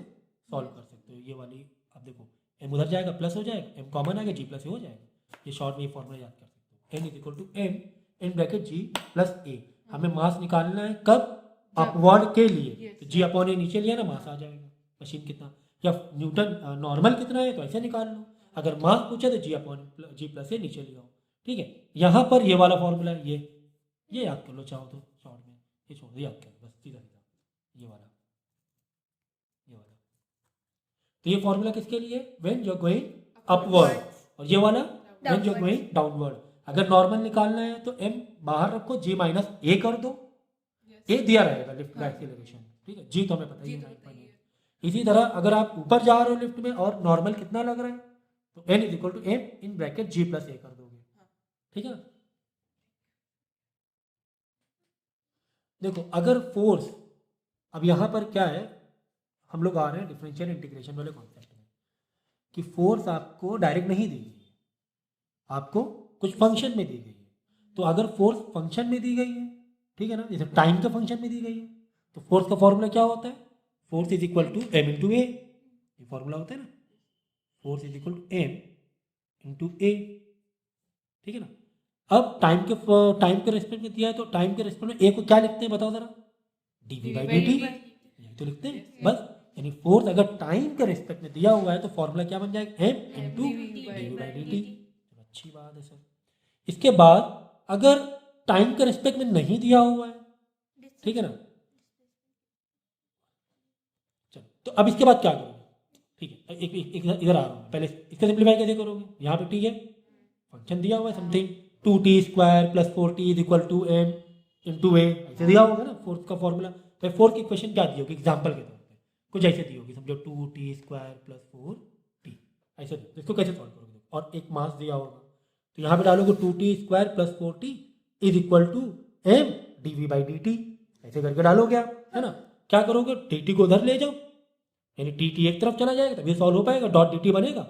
सॉल्व कर सकते हो। ये वाली अब देखो, m उधर जाएगा प्लस हो जाएगा, m कॉमन आएगा, g प्लस a हो जाएगा। ये शॉर्ट में ये फॉर्मूला याद कर सकते हो, n is equal to m in bracket g plus a। हमें मास निकालना है कब, अपवर्ड के लिए, तो g अपॉन ए नीचे लिया ना, मास आ जाएगा मशीन कितना, या न्यूटन नॉर्मल कितना है तो ऐसे निकाल लो। अगर मास पूछे तो g अपॉन g प्लस ए नीचे ले आओ। ठीक है, यहाँ पर ये वाला फॉर्मूला है, ये याद कर लो चाहो तो शॉर्ट में, ये छोड़ दो, याद कर लो बस सीधा ये वाला। तो ये फॉर्मूला किसके लिए, when you are going upward, और ये वाला when you are going downward. अगर नॉर्मल निकालना है तो m बाहर रखो, g माइनस a कर दो, a दिया रहेगा लिफ्ट का एक्सीलरेशन। ठीक है, g तो हमें पता ही है। इसी तरह अगर आप ऊपर जा रहे हो लिफ्ट में और नॉर्मल कितना लग रहा है तो n is equal to m in bracket g plus a कर दोगे। ठीक है, देखो अगर फोर्स, अब यहाँ पर क्या है, हम लोग आ रहे हैं डिफरेंशियल इंटीग्रेशन वाले कॉन्सेप्ट में, कि फोर्स आपको डायरेक्ट नहीं दी गई है, आपको कुछ फंक्शन में दी गई है। तो अगर फोर्स फंक्शन में दी गई है, ठीक है ना, जैसे टाइम के फंक्शन में दी गई है, तो फोर्स का फॉर्मूला क्या होता है, force is equal to m into A, ये फॉर्मूला होता है ना, force is equal to m into A. ठीक है ना, अब टाइम के रेस्पेक्ट में दिया है तो टाइम के रेस्पेक्ट में ए को क्या लिखते हैं बताओ जरा, dv बाई dt, यही तो लिखते हैं बस। यानी फोर्स अगर टाइम के रेस्पेक्ट में दिया हुआ है तो फॉर्मूला क्या बन जाएगा, m into dv by dt। अच्छी बात है सर। इसके बाद अगर टाइम के रेस्पेक्ट में नहीं दिया हुआ है, ठीक है ना, चलो तो अब इसके बाद क्या करोगे, ठीक है, एक इधर आ रहा हूँ, पहले इसका सिंप्लीफाई कैसे करोगे, यहाँ पे ठीक है, फंक्शन दिया हुआ है something 2t square plus 4t is equal to m into A, ऐसे दिया होगा ना फोर्स का फॉर्मूला। तो फोर्स की इक्वेशन क्या दी होगी, एग्जाम्पल के तौर पे कुछ ऐसे दी होगी, समझो 2t स्क्वायर प्लस 4t, ऐसे दी। इसको कैसे सॉल्व करोगे, और एक मास दिया होगा तो यहाँ पे डालोगे 2t square plus 4t is equal to m dv by dt, ऐसे करके डालोगे आप, है ना। क्या करोगे, dt को उधर ले जाओ, यानी टी टी एक तरफ चला जाएगा तभी सॉल्व हो पाएगा, डॉट डी टी बनेगा।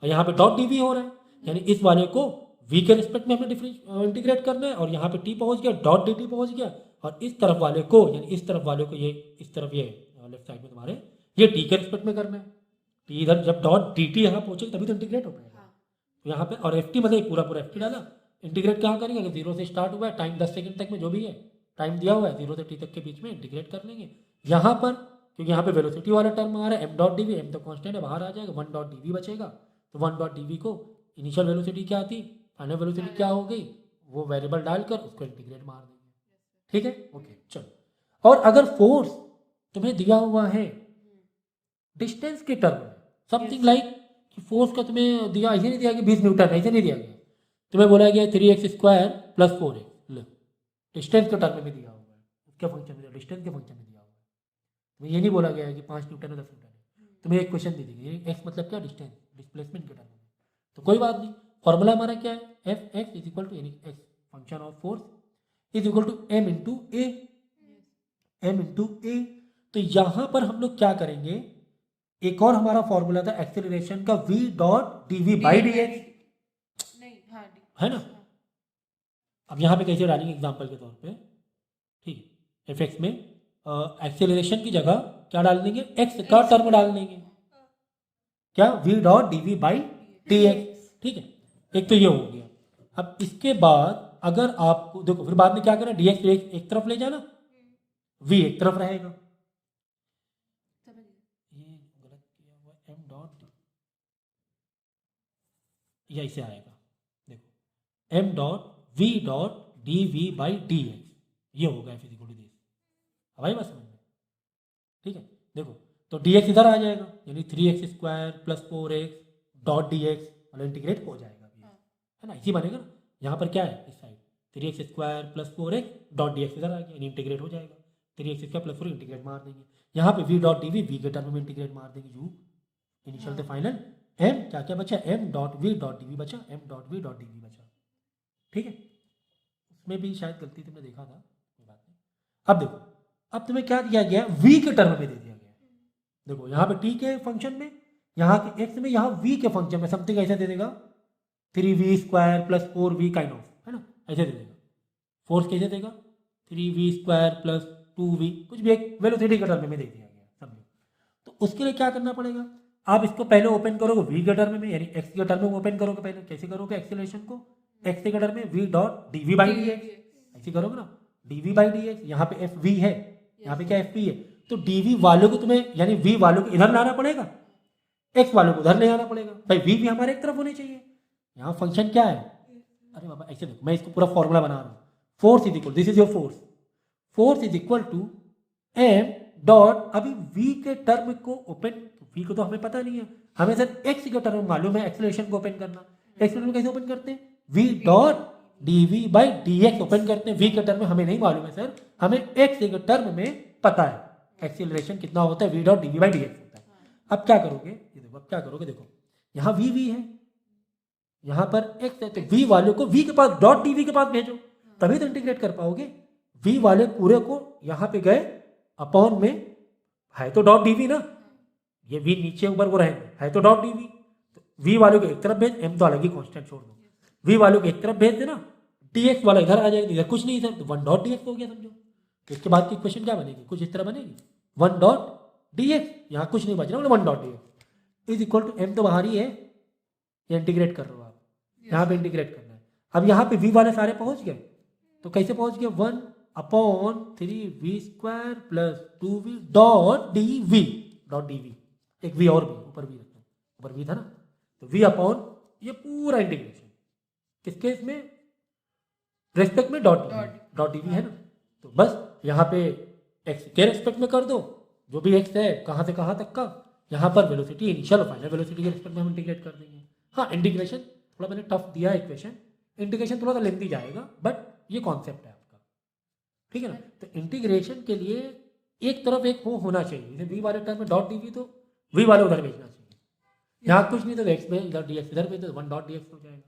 और यहाँ पे डॉट डी वी हो रहा है, यानी इस वाले को v के रिस्पेक्ट में हमें इंटीग्रेट करना है, और यहाँ पे t पहुंच गया, डॉट डी टी पहुंच गया, और इस तरफ वाले को यानी इस तरफ वाले को ये इस तरफ ये लेफ्ट साइड में तुम्हारे ये t के रिस्पेक्ट में करना है। t इधर जब डॉट डी टी यहाँ पहुंचेगा तभी तो इंटीग्रेट हो पाएगा। तो यहाँ पे और एफ टी मतलब पूरा पूरा एफ टी डाला, इंटीग्रेट कहाँ करेंगे, अगर 0 से स्टार्ट हुआ है, टाइम 10 सेकंड तक में जो भी है टाइम दिया हुआ है 0 से t तक के बीच में इंटीग्रेट कर लेंगे। यहाँ पर क्योंकि यहाँ पे वेलोसिटी वाला टर्म आ रहा है, m dot d v, m तो कांस्टेंट है बाहर आ जाएगा, 1 डॉट डी वी बचेगा। तो 1 डॉट डी वी को इनिशियल वेलोसिटी क्या थी, फाइनल वेलोसिटी क्या हो गई, वो वेरिएबल डालकर उसको इंटीग्रेट मार देंगे। ठीक है, ओके चलो। और अगर फोर्स तुम्हें दिया हुआ है डिस्टेंस के टर्म में, समथिंग लाइक कि फोर्स का तुम्हें दिया, ऐसे नहीं दिया कि 20 न्यूटन, ऐसे नहीं दिया गया, तुम्हें बोला गया 3x square plus 4x, distance के टर्म में दिया हुआ है, उसके फंक्शन में, डिस्टेंस के फंक्शन में दिया हुआ है। तुम्हें ये नहीं बोला गया है कि 5 न्यूटन है 10 न्यूटन है, तुम्हें एक क्वेश्चन दे देंगे x मतलब क्या, डिस्टेंस, डिस्प्लेसमेंट के टर्म में। तो कोई बात नहीं, फॉर्मूला हमारा क्या है, F X is equal to यानी X function of force is equal to M into A, M into A. तो यहां पर हम लोग क्या करेंगे, एक और हमारा फॉर्मूला था एक्सेलरेशन का, v dot d v by d x, है ना। अब यहाँ पे कैसे डालेंगे एग्जाम्पल के तौर पे, ठीक है, एफ एक्स में एक्सेलरेशन की जगह क्या डाल देंगे, एक्स का टर्म डाल देंगे, क्या, v dot d v by d x. ठीक है, एक तो ये हो गया। अब इसके बाद अगर आपको देखो फिर बाद में क्या करना, डी एक्स एक तरफ ले जाना, v एक तरफ रहेगा, ये गलत किया हुआ, m डॉट या इसे आएगा, देखो m dot v dot d v by d x, ये होगा एफ इक्वल टू दिस। अब आई बात समझ में, ठीक है। देखो तो डी एक्स इधर आ जाएगा, यानी 3x square plus 4x dot D x, मतलब इंटीग्रेट हो जाएगा, है ना, इसी बनेगा ना। यहाँ पर क्या है, इस side 3x square plus 4x dot D x इधर आ गया, यानी इंटीग्रेट हो जाएगा, 3x स्क्वायर प्लस 4 इंटीग्रेट मार देंगे, यहाँ पे v dot d v, v के टर्म में इंटीग्रेट मार देंगे, u इनिशियल से फाइनल, m क्या क्या बचा, m dot v dot d v बचा, m dot v dot d v बचा। ठीक है, उसमें भी शायद गलती तुमने देखा था, कोई बात नहीं। अब देखो, अब तुम्हें क्या दिया गया, v के टर्म में दे दिया गया, देखो यहाँ पे t के फंक्शन में, यहाँ के x में, यहाँ v के फंक्शन में समथिंग ऐसे दे देगा, 3v square plus 4v kind of, है ना, ऐसे दे देगा। फोर्स कैसे देगा, 3v स्क्वायर प्लस 2v, कुछ भी एक वेलोसिटी के टर्म में दे दिया गया, समझो। तो उसके लिए क्या करना पड़ेगा, आप इसको पहले ओपन करोगे v के टर्म में, यानी x के टर्म में ओपन करोगे पहले, कैसे करोगे एक्सेलरेशन को, x के टर्म में v dot d v by d x, ऐसे करोगे ना, d v by d x, यहाँ पे एफ वी है, यहाँ पे क्या एफ वी है, तो डी वी वालों को तुम्हें, यानी v वालों को इधर लाना पड़ेगा, x वालों को उधर ले आना पड़ेगा, भाई v भी हमारे एक तरफ होने चाहिए। यहाँ फंक्शन क्या है, अरे बाबा ऐसे देखो, मैं इसको पूरा फॉर्मूला बना रहा हूँ, force is equal, this is your force, force is equal to m dot, अभी v के टर्म को ओपन, v को तो हमें पता नहीं है, हमें सर x के टर्म मालूम है, एक्सेलरेशन को ओपन करना, एक्सेलरेशन कैसे ओपन करते हैं, v dot d v by d x open करते हैं, v के टर्म में हमें नहीं मालूम है सर, हमें x के टर्म में पता है एक्सेलरेशन कितना होता है, v dot d v by d x होता है। अब क्या करोगे, ये देखो, अब क्या करोगे, देखो यहाँ v है, यहाँ पर x है, तो v वाले को v के पास डॉट डी वी के पास भेजो, तभी तो इंटीग्रेट कर पाओगे। v वाले पूरे को यहाँ पे गए, अपॉन में है तो डॉट डी वी ना, ये v नीचे ऊपर को रहेंगे, है तो डॉट डी वी, तो v वालों को एक तरफ भेज, m तो अलग ही कांस्टेंट छोड़ दो, v वालों को एक तरफ भेज देना, dx वाला इधर आ जाएगा, इधर कुछ नहीं सर, तो 1 डॉट dx हो गया, समझो। इसके बाद की इक्वेशन क्या बनेगी, कुछ इस तरह बनेगी, 1 डॉट dx, यहाँ कुछ नहीं बच रहा, 1 dot dx is equal to m तो बाहर ही है, ये इंटीग्रेट कर रहे हो आप, यहाँ पे इंटीग्रेट करना है। अब यहाँ पे v वाले सारे पहुंच गए, तो कैसे पहुंच गए, 1 upon 3v square plus 2v dot d v, dot d v, एक v और भी ऊपर भी रखना, ऊपर v था ना, तो v अपॉन ये पूरा इंटीग्रेशन किसके इसमें, रेस्पेक्ट में डॉट डी वी है ना, तो बस यहाँ पे x के रेस्पेक्ट में कर दो, जो भी x है कहाँ से कहाँ तक का, यहाँ पर वेलोसिटी इनिशियल और फाइनल वेलोसिटी के रेस्पेक्ट में हम इंटीग्रेट कर देंगे। हाँ, इंटीग्रेशन थोड़ा मैंने टफ दिया है इक्वेशन, इंटीग्रेशन थोड़ा सा लेंथी जाएगा, बट ये कॉन्सेप्ट है आपका, ठीक है ना। तो इंटीग्रेशन के लिए एक तरफ एक होना चाहिए, जैसे v वाले टर्म में डॉट डी वी, तो v वाले उधर भेजना चाहिए, यहाँ कुछ नहीं तो x में इधर डी एक्स इधर भेज दो, 1 डॉट डी एक्स हो जाएगा,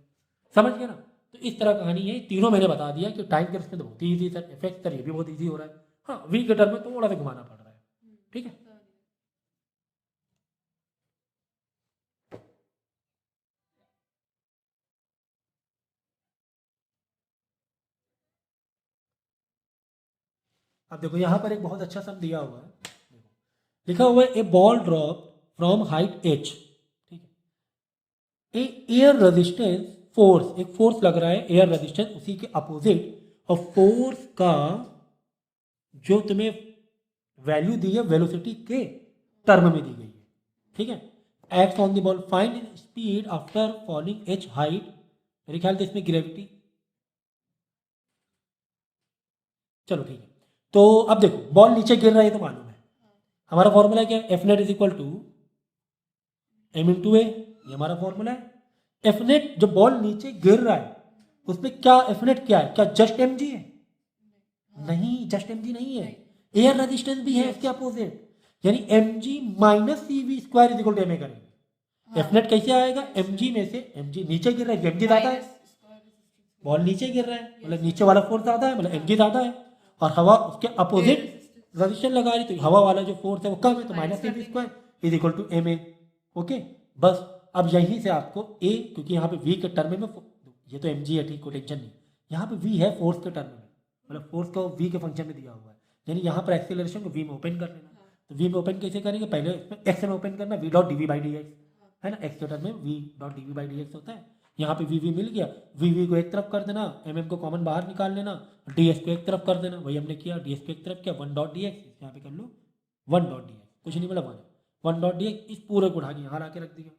समझ गया ना। तो इस तरह कहानी है, तीनों मैंने बता दिया कि टाइम के रिस्पेक्ट बहुत ईजी सर, इफेक्ट सर ये भी बहुत ईजी हो रहा है, हाँ v के टर्म में थोड़ा सा घुमाना पड़ रहा है, ठीक है। अब देखो यहाँ पर एक बहुत अच्छा सम दिया हुआ है, लिखा हुआ है a ball drop from height h, ठीक है, ए एयर रेजिस्टेंस फोर्स, एक फोर्स लग रहा है एयर रेजिस्टेंस, उसी के अपोजिट, और फोर्स का जो तुम्हें वैल्यू दी है वेलोसिटी के टर्म में दी गई है, ठीक है, act on the ball, find speed after falling h height, मेरे ख्याल से इसमें ग्रेविटी, चलो ठीक है। तो अब देखो बॉल नीचे गिर रहा है तो मालूम है, हमारा फॉर्मूला क्या है, F net is equal to M into A, ये हमारा फॉर्मूला है। एफ नेट, जब बॉल नीचे गिर रहा है उसमें क्या एफ नेट क्या है, क्या जस्ट एम जी है? नहीं, जस्ट एम जी नहीं है, एयर रेजिस्टेंस भी है इसके अपोजिट, यानी M G minus C we square is equal to M A करेंगे। एफ नेट कैसे आएगा, एम जी में से, एम जी नीचे गिर रहा है, एम जी ज्यादा है, बॉल नीचे गिर रहा है मतलब नीचे वाला फोर्स ज्यादा है, मतलब एम जी ज्यादा है, और हवा उसके अपोजिट रेजिस्टेंस लगा रही, तो हवा वाला जो फोर्स है वो कम है, तो minus C we square is equal to M a. Okay, बस अब यहीं से आपको ए, क्योंकि यहाँ पे वी के टर्म में, ये तो एम जी है ठीक, कोई टेंशन नहीं, यहाँ पे वी है फोर्स के टर्म में, मतलब फोर्स को वी के फंक्शन में दिया हुआ है, यानी यहाँ पर एक्सेलरेशन को वी में ओपन कर लेना। तो वी में ओपन कैसे करेंगे, पहले इसमें एक्स में ओपन करना, v dot d v by d x है ना, एक्स के टर्म में v dot d v by d x होता है, यहाँ पे वी वी मिल गया, वी वी को एक तरफ कर देना, एम एम को कॉमन बाहर निकाल लेना, डी एस को एक तरफ कर देना, वही हमने किया, डी एस को एक तरफ किया, वन डॉट डी एक्स, यहाँ पे कर लो वन डॉट डी एक्स, कुछ नहीं बोला, वन डॉट डी एक्स, इस पूरे को उठा के यहाँ ला के रख दिया,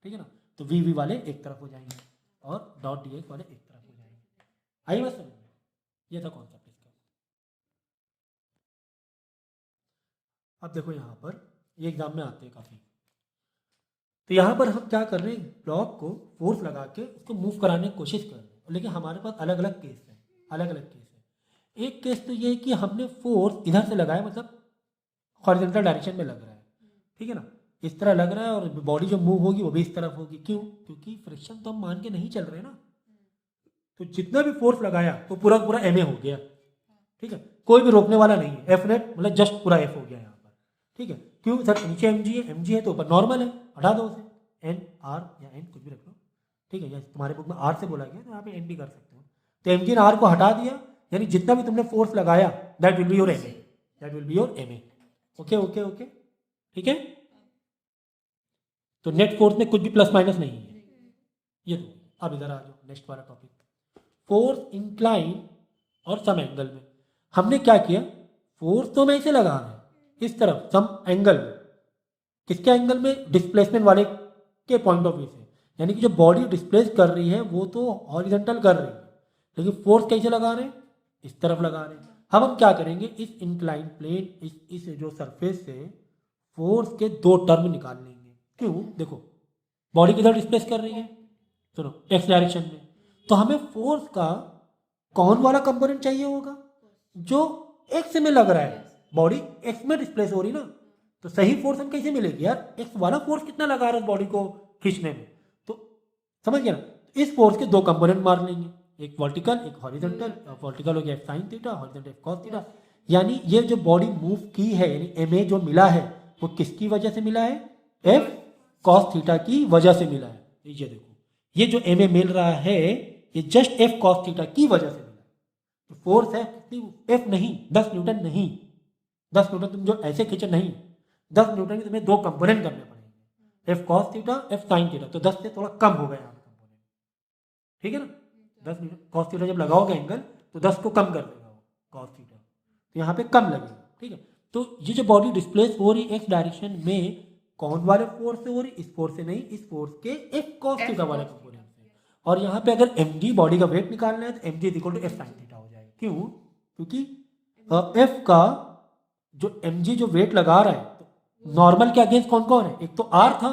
ठीक है ना, तो वी वी वाले एक तरफ हो जाएंगे और डॉट डी एक्स वाले एक तरफ हो जाएंगे। आई बात समझ में, ये था कॉन्सेप्ट इसका। अब देखो यहाँ पर ये एग्जाम में आते हैं काफ़ी, तो यहाँ पर हम क्या कर रहे हैं, ब्लॉक को फोर्स लगा के उसको मूव कराने की कोशिश कर रहे हैं, लेकिन हमारे पास अलग अलग केस है, अलग अलग केस है। एक केस तो ये है कि हमने फोर्स इधर से लगाया, मतलब हॉरिजॉन्टल डायरेक्शन में लग रहा है, ठीक है ना, इस तरह लग रहा है, और बॉडी जो मूव होगी वो भी इस तरफ होगी, क्यों, क्योंकि फ्रिक्शन तो हम मान के नहीं चल रहे ना, तो जितना भी फोर्स लगाया तो पूरा पूरा एम ए हो गया, ठीक है, कोई भी रोकने वाला नहीं है, एफ नेट मतलब जस्ट पूरा एफ हो गया यहाँ पर, ठीक है, क्यों सर, नीचे एम जी है, एम जी है तो ऊपर नॉर्मल है, हटा दो उसे, एन आर या एन कुछ भी रख लो, ठीक है, या तुम्हारे बुक में आर से बोला गया तो यहाँ पे एन भी कर सकते हो, तो एम जी ने आर को हटा दिया, यानी जितना भी तुमने फोर्स लगाया that will be your m a, that will be your m a. Okay okay okay, ठीक है, तो नेट फोर्स में कुछ भी प्लस माइनस नहीं है। ये तो अब इधर आ जाओ, नेक्स्ट वाला टॉपिक, फोर्स इंक्लाइन और सम एंगल में। हमने क्या किया, फोर्स तो मैं इसे लगा रहा है इस तरफ, सम एंगल में, किसके एंगल में, डिस्प्लेसमेंट वाले के पॉइंट ऑफ व्यू से, यानी कि जो बॉडी डिस्प्लेस कर रही है वो तो हॉरिजॉन्टल कर रही है, लेकिन फोर्स कैसे लगा रहे हैं, इस तरफ लगा रहे हैं। अब हम क्या करेंगे, इस इंक्लाइन प्लेन, इस जो सरफेस से फोर्स के दो टर्म निकाल लेंगे, क्यों, देखो बॉडी किधर डिस्प्लेस कर रही है, सुनो एक्स डायरेक्शन में, तो हमें फोर्स का कौन वाला कंपोनेंट चाहिए होगा, जो एक्स में लग रहा है, बॉडी एक्स में डिस्प्लेस हो रही ना, तो सही फोर्स हम कैसे मिलेगी यार, एक्स वाला फोर्स कितना लगा रहा है बॉडी को खींचने में, तो समझ गया ना, इस फोर्स के दो कंपोनेंट मार लेंगे, एक वर्टिकल एक हॉरिजॉन्टल, वर्टिकल हो गया F sine theta, horizontal F cos theta, यानी ये जो बॉडी मूव की है, यानी एम ए जो मिला है वो किसकी वजह से मिला है, एफ कॉस थीटा की वजह से मिला है। ये देखो ये जो एम ए मिल रहा है ये जस्ट एफ कॉस थीटा की वजह से मिला है, तो फोर्स है कितनी, एफ नहीं 10 न्यूटन नहीं, 10 न्यूटन तुम जो ऐसे खींचे नहीं, 10 न्यूटन के तुम्हें दो कंपोनेंट करने पड़ेंगे, F cos theta F sine theta, तो 10 से थोड़ा कम हो गया यहाँ पे कंपोनेंट, ठीक है ना, 10 न्यूटन कॉस थीटा जब लगाओगे एंगल तो 10 को कम कर देगा वो कॉस थीटा, तो यहाँ पे कम लगेगा, ठीक है, तो ये जो बॉडी डिस्प्लेस हो रही एक्स डायरेक्शन में कौन वाले फोर्स से हो रही, इस फोर्स से नहीं, इस फोर्स के एफ कॉस थीटा वाले कंपोनेंट से, और यहाँ पे अगर एम जी बॉडी का वेट निकालना है तो m g is equal to f sine theta हो जाएगा, क्यों, क्योंकि एफ का जो एम जी जो वेट लगा रहा है, तो नॉर्मल के अगेंस्ट कौन कौन है, एक तो आर था,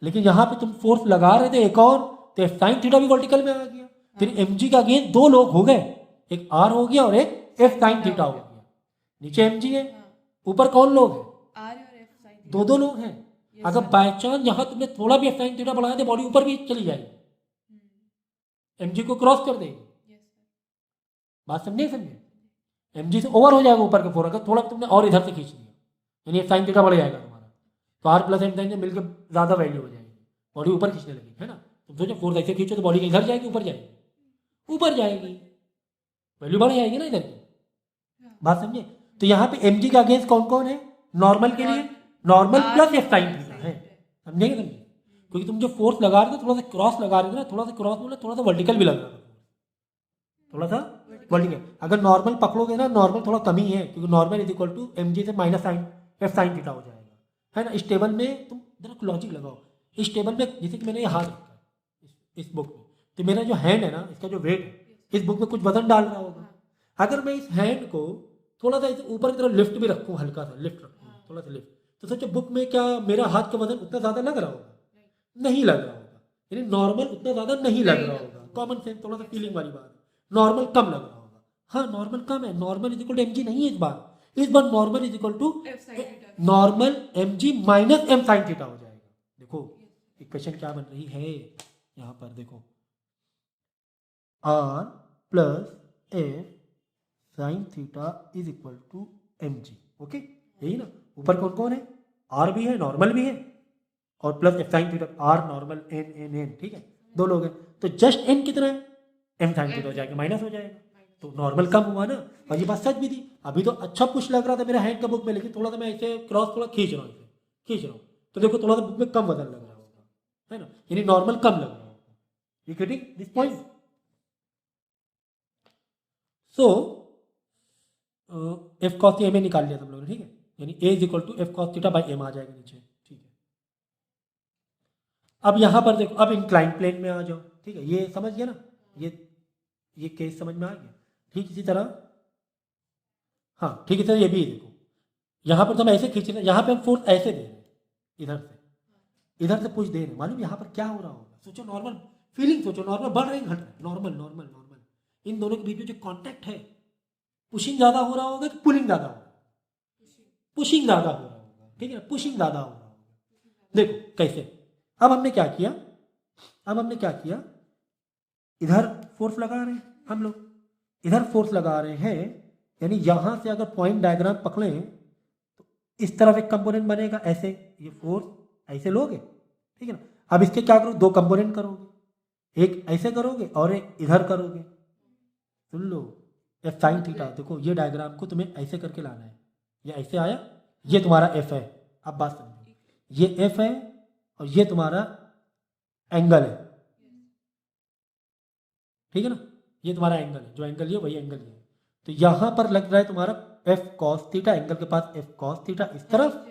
लेकिन यहाँ पे तुम फोर्स लगा रहे थे एक और, तो एफ साइन थीटा भी वर्टिकल में आ गया, फिर एम जी का अगेंस्ट दो लोग हो गए, एक आर हो गया और एक एफ साइन थीटा हो गया, नीचे एम जी है ऊपर कौन लोग है, आर और एफ साइन थीटा, दो दो लोग हैं, अगर बाय चांस यहाँ तुमने थोड़ा भी एफ साइन थीटा बढ़ाया तो बॉडी ऊपर भी चली जाएगी, एमजी को क्रॉस कर देगी, बात समझे, एमजी से ओवर हो जाएगा ऊपर के फोर, अगर थोड़ा तुमने और इधर से खींच दिया यानी एफ साइन थीटा बढ़ जाएगा तुम्हारा, तो आर प्लस एम साइन मिलकर ज्यादा वैल्यू हो जाएगी, बॉडी ऊपर खींचने लगेगी, है ना, तुम सोचो फोर्स ऐसे खींचो तो बॉडी इधर जाएगी ऊपर जाएगी, ऊपर जाएगी, वैल्यू बढ़ जाएगी ना इधर की, बात समझे, तो यहाँ पे एम जी का अगेंस्ट कौन कौन है? नॉर्मल के लिए normal plus F sine theta है, समझेंगे समझे? क्योंकि तुम जो फोर्स लगा रहे थे थोड़ा सा क्रॉस लगा रहे थे ना, थोड़ा सा क्रॉस बोले थोड़ा सा वर्टिकल भी लग रहा था, थोड़ा सा वर्टिकल। अगर नॉर्मल पकड़ोगे ना, नॉर्मल थोड़ा कम ही है, क्योंकि normal is equal to M G से minus sine F sine theta हो जाएगा, है ना। इस टेबल में तुम जरा लॉजिक लगाओ, इस टेबल में जैसे कि मैंने ये हाथ रखा है इस बुक में, तो मेरा जो हैंड है ना, इसका जो वेट है, इस बुक में कुछ वजन डाल रहा होगा। अगर मैं इस हैंड को थोड़ा सा ऊपर की तरफ लिफ्ट भी रखूँ, हल्का सा लिफ्ट रखूँ, थोड़ा सा लिफ्ट, तो सोचो बुक में क्या मेरा हाथ का वजन उतना ज़्यादा लग रहा होगा? नहीं लग रहा होगा, यानी नॉर्मल उतना ज़्यादा नहीं लग रहा होगा। कॉमन सेंस, थोड़ा सा फीलिंग वाली बात है, नॉर्मल कम लग रहा होगा। हाँ, नॉर्मल कम है, normal is equal to M G नहीं है इस बार normal is equal to normal M G minus M sine theta हो जाएगा। देखो इक्वेशन क्या बन रही है यहाँ पर, देखो r plus F sine theta is equal to M g. Okay, यही ना। ऊपर कौन कौन है? आर भी है, नॉर्मल भी है, और plus F sine theta, r normal n n n, ठीक है, दो लोग हैं, तो जस्ट एन कितना है? एम साइन थीटा हो जाएगा, माइनस हो जाएगा, तो नॉर्मल कम हुआ ना। और ये बात सच भी थी, अभी तो अच्छा पुश लग रहा था मेरा हैंड का बुक में, लेकिन थोड़ा सा मैं ऐसे क्रॉस थोड़ा खींच रहा हूँ, इसे खींच रहा हूँ, तो देखो थोड़ा सा बुक में कम वजन लग रहा होगा, है ना, यानी नॉर्मल कम लग रहा होगा। You getting this point? So F cos theta में निकाल लिया तुम लोगों ने, ठीक है, यानी A is equal to F cos theta by M आ जाएगा नीचे, ठीक है। अब यहाँ पर देखो, अब इंक्लाइन प्लेन में आ जाओ, ठीक है, ये समझ गया ना, ये केस समझ में आ गया। ठीक इसी तरह, हाँ ठीक है, ये भी देखो, यहाँ पर तो हम ऐसे खींच रहे हैं, यहाँ पे हम फोर्स ऐसे दे रहे हैं, इधर से पुश दे रहे हैं, मालूम यहाँ पर क्या हो रहा होगा? सोचो नॉर्मल फीलिंग, सोचो नॉर्मल बढ़ रहे हैं घट रहे हैं, नॉर्मल नॉर्मल नॉर्मल, इन दोनों के बीच में जो कॉन्टैक्ट है, पुशिंग ज़्यादा हो रहा होगा कि पुलिंग ज़्यादा होगा? पुशिंग ज़्यादा हो रहा होगा, ठीक है ना, पुशिंग ज़्यादा हो रहा होगा। देखो कैसे, अब हमने क्या किया, इधर फोर्स लगा रहे हैं हम लोग, इधर फोर्स लगा रहे हैं, यानी यहाँ से अगर पॉइंट डायग्राम पकड़ें तो इस तरफ एक कंपोनेंट बनेगा, ऐसे ये फोर्स ऐसे लोगे, ठीक है ना। अब इसके क्या करो, दो कंपोनेंट करोगे, एक ऐसे करोगे और एक इधर करोगे, सुन लो, एफ साइन थीटा, देखो ये डायग्राम को तुम्हें ऐसे करके लाना है, ये ऐसे आया, ये तुम्हारा एफ है। अब बात समझो, ये एफ है और ये तुम्हारा एंगल है, ठीक है ना, ये तुम्हारा एंगल है, जो एंगल ये वही एंगल ये, तो यहाँ पर लग रहा है तुम्हारा एफ कॉस थीटा, एंगल के पास एफ कॉस थीटा, इस तरफ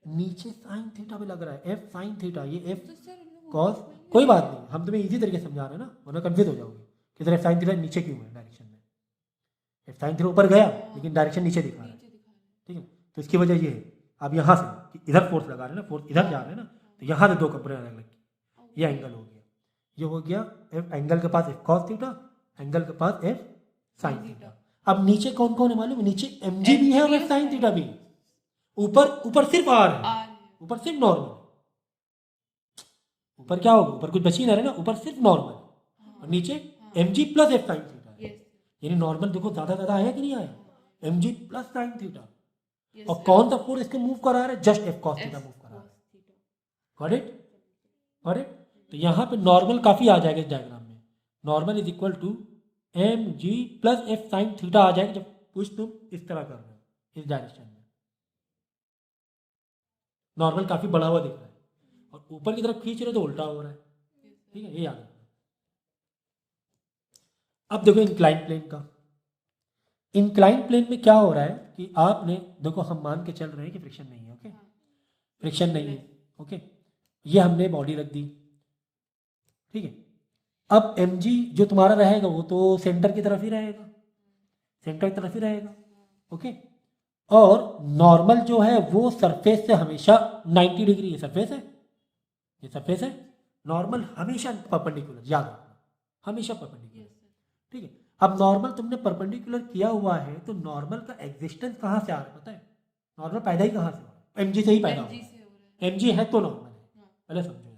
नीचे साइन थीटा भी लग रहा है, एफ साइन थीटा, ये एफ कॉस, कोई बात नहीं, हम तुम्हें इजी तरीके से समझा रहे हैं ना, वरना कंफ्यूज हो जाओगे कि इधर एफ साइन थीटा नीचे क्यों है डायरेक्शन में, एफ साइन थीटा ऊपर गया लेकिन डायरेक्शन नीचे दिखा रहा है, ठीक है, तो इसकी वजह ये है। अब यहाँ से इधर फोर्स लगा रहे हैं ना, फोर्स इधर जा रहे हैं ना, तो यहाँ से दो कंपोनेंट अलग अलग, ये एंगल हो गया, ये हो गया एफ, एंगल के पास एफ कॉस थीटा, एंगल के पास एफ साइन थीटा। अब नीचे कौन कौन है मालूम? नीचे एम जी भी है और एफ साइन थीटा भी, ऊपर सिर्फ आर है, ऊपर सिर्फ नॉर्मल, ऊपर क्या होगा, ऊपर कुछ बची ना रहे ना, ऊपर सिर्फ नॉर्मल, और नीचे एम जी प्लस एफ साइन थीटा है, यानी नॉर्मल देखो ज्यादा आया कि नहीं आया, एम जी प्लस साइन थीटा, और कौन सा फोर्स इसको मूव करा रहा है? Just f cos theta move करा रहा है, गॉट इट, गॉट इट। तो यहाँ पे नॉर्मल काफी आ जाएगा इस डायग्राम में, normal is equal to M G plus F sine theta आ जाएगा, जब पुश तुम इस तरह कर रहे हो इस डायरेक्शन में, नॉर्मल काफी बड़ा हुआ दिख रहा है, और ऊपर की तरफ खींच रहे तो उल्टा हो रहा है, ठीक है, ये याद रखना। अब देखो इंक्लाइन प्लेन का, इंक्लाइन प्लेन में क्या हो रहा है कि आपने देखो, हम मान के चल रहे हैं कि फ्रिक्शन नहीं है, ओके, फ्रिक्शन नहीं है, ओके, ये हमने बॉडी रख दी, ठीक है। अब एम जी जो तुम्हारा रहेगा वो तो सेंटर की तरफ ही रहेगा, सेंटर की तरफ ही रहेगा, ओके, और नॉर्मल जो है वो सरफेस से हमेशा 90 डिग्री, ये सरफेस है, ये सरफेस है, नॉर्मल हमेशा परपेंडिकुलर, याद रखना, हमेशा परपेंडिकुलर, ठीक है। अब नॉर्मल तुमने परपेंडिकुलर किया हुआ है, तो नॉर्मल का एग्जिस्टेंस कहाँ से आ रहा है पता है? नॉर्मल पैदा ही कहाँ से हो रहा है? एम जी से ही पैदा हो रहा है, एम जी है तो नॉर्मल है, पहले समझो,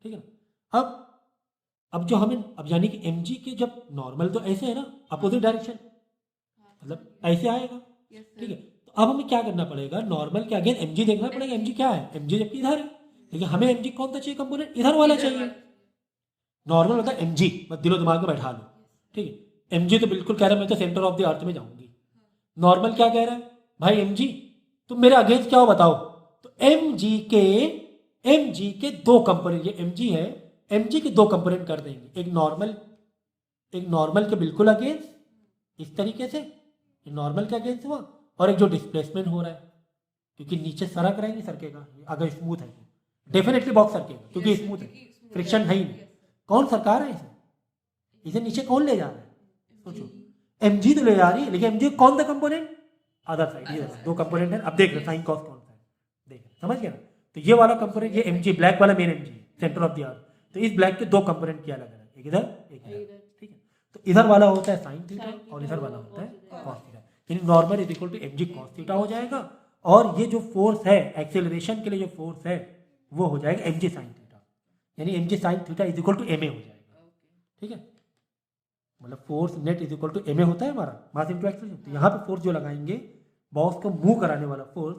ठीक है ना। अब जो हमें, अब यानी कि एम जी के जब नॉर्मल तो ऐसे है ना, अपोजिट डायरेक्शन, मतलब ऐसे आएगा, ठीक है, तो अब हमें क्या करना पड़ेगा, नॉर्मल के अगेन एम जी देखना पड़ेगा, एम जी क्या है, एम जी जबकि इधर है, लेकिन हमें एम जी कौन सा चाहिए कंपोनेंट, इधर वाला चाहिए, नॉर्मल होता है एम जी, बस दिलो दिमाग में बैठा लो, ठीक है, एम जी तो बिल्कुल कह रहा है मैं तो सेंटर ऑफ द अर्थ में जाऊंगी, नॉर्मल क्या कह रहा है भाई mg, तुम मेरे अगेंस्ट क्या हो बताओ। तो mg के दो कंपोनेंट, ये mg है, mg के दो कंपोनेंट कर देंगे, एक नॉर्मल के बिल्कुल अगेंस्ट इस तरीके से, नॉर्मल के अगेंस्ट हुआ, और एक जो डिस्प्लेसमेंट हो रहा है, क्योंकि नीचे सरक रहा है, नहीं सरकेगा अगर स्मूथ है, डेफिनेटली बॉक्स सरकेगा क्योंकि स्मूथ है, फ्रिक्शन है ही नहीं। कौन सरका रहा है इसे नीचे कौन ले जा रहा है, सोचो। mg तो ले जा रही है, लेकिन mg कौन सा कंपोनेंट, अदर साइड, ये दो कंपोनेंट है। अब देख रहे साइन कॉस कौन सा है, देख समझ गया ना। तो ये वाला कंपोनेंट, ये mg ब्लैक वाला main mg centre of the अर्थ, तो इस ब्लैक के दो कंपोनेंट किया अलग अलग, एक इधर एक इधर, ठीक है। तो इधर वाला होता है साइन थीटा और इधर वाला होता है कॉस थीटा, यानी normal is equal to mg cos theta हो जाएगा, और ये जो फोर्स है एक्सेलरेशन के लिए जो फोर्स है वो हो जाएगा mg साइन थीटा, यानी mg sine theta is equal to ma हो जाएगा, ठीक है। मतलब force net is equal to ma होता है हमारा, मास इनटू एक्सेलरेशन। तो यहाँ पे फोर्स जो लगाएंगे, बॉक्स को मूव कराने वाला फोर्स,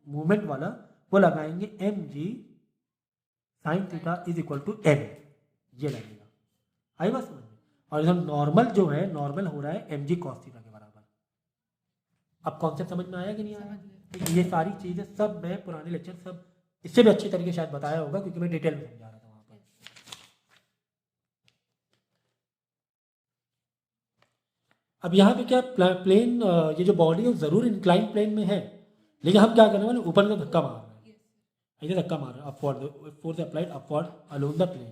मूवमेंट वाला, वो लगाएंगे mg sine theta is equal to m, ये लगेगा। आई बात समझ में। और इधर नॉर्मल जो है, नॉर्मल हो रहा है mg कॉस थीटा के बराबर। अब कॉन्सेप्ट समझ में आया कि नहीं आया। तो ये सारी चीजें सब मैं पुराने लेक्चर सब इससे भी अच्छे तरीके से शायद बताया होगा, क्योंकि मैं डिटेल में समझा रहा था वहां पर। अब यहाँ पे क्या प्लेन, ये जो बॉडी है जरूर इंक्लाइन प्लेन में है, लेकिन हम क्या करने वाले, ऊपर से धक्का मार रहे हैं, ऐसे धक्का मार रहे हैं upward, force applied upward along the plane,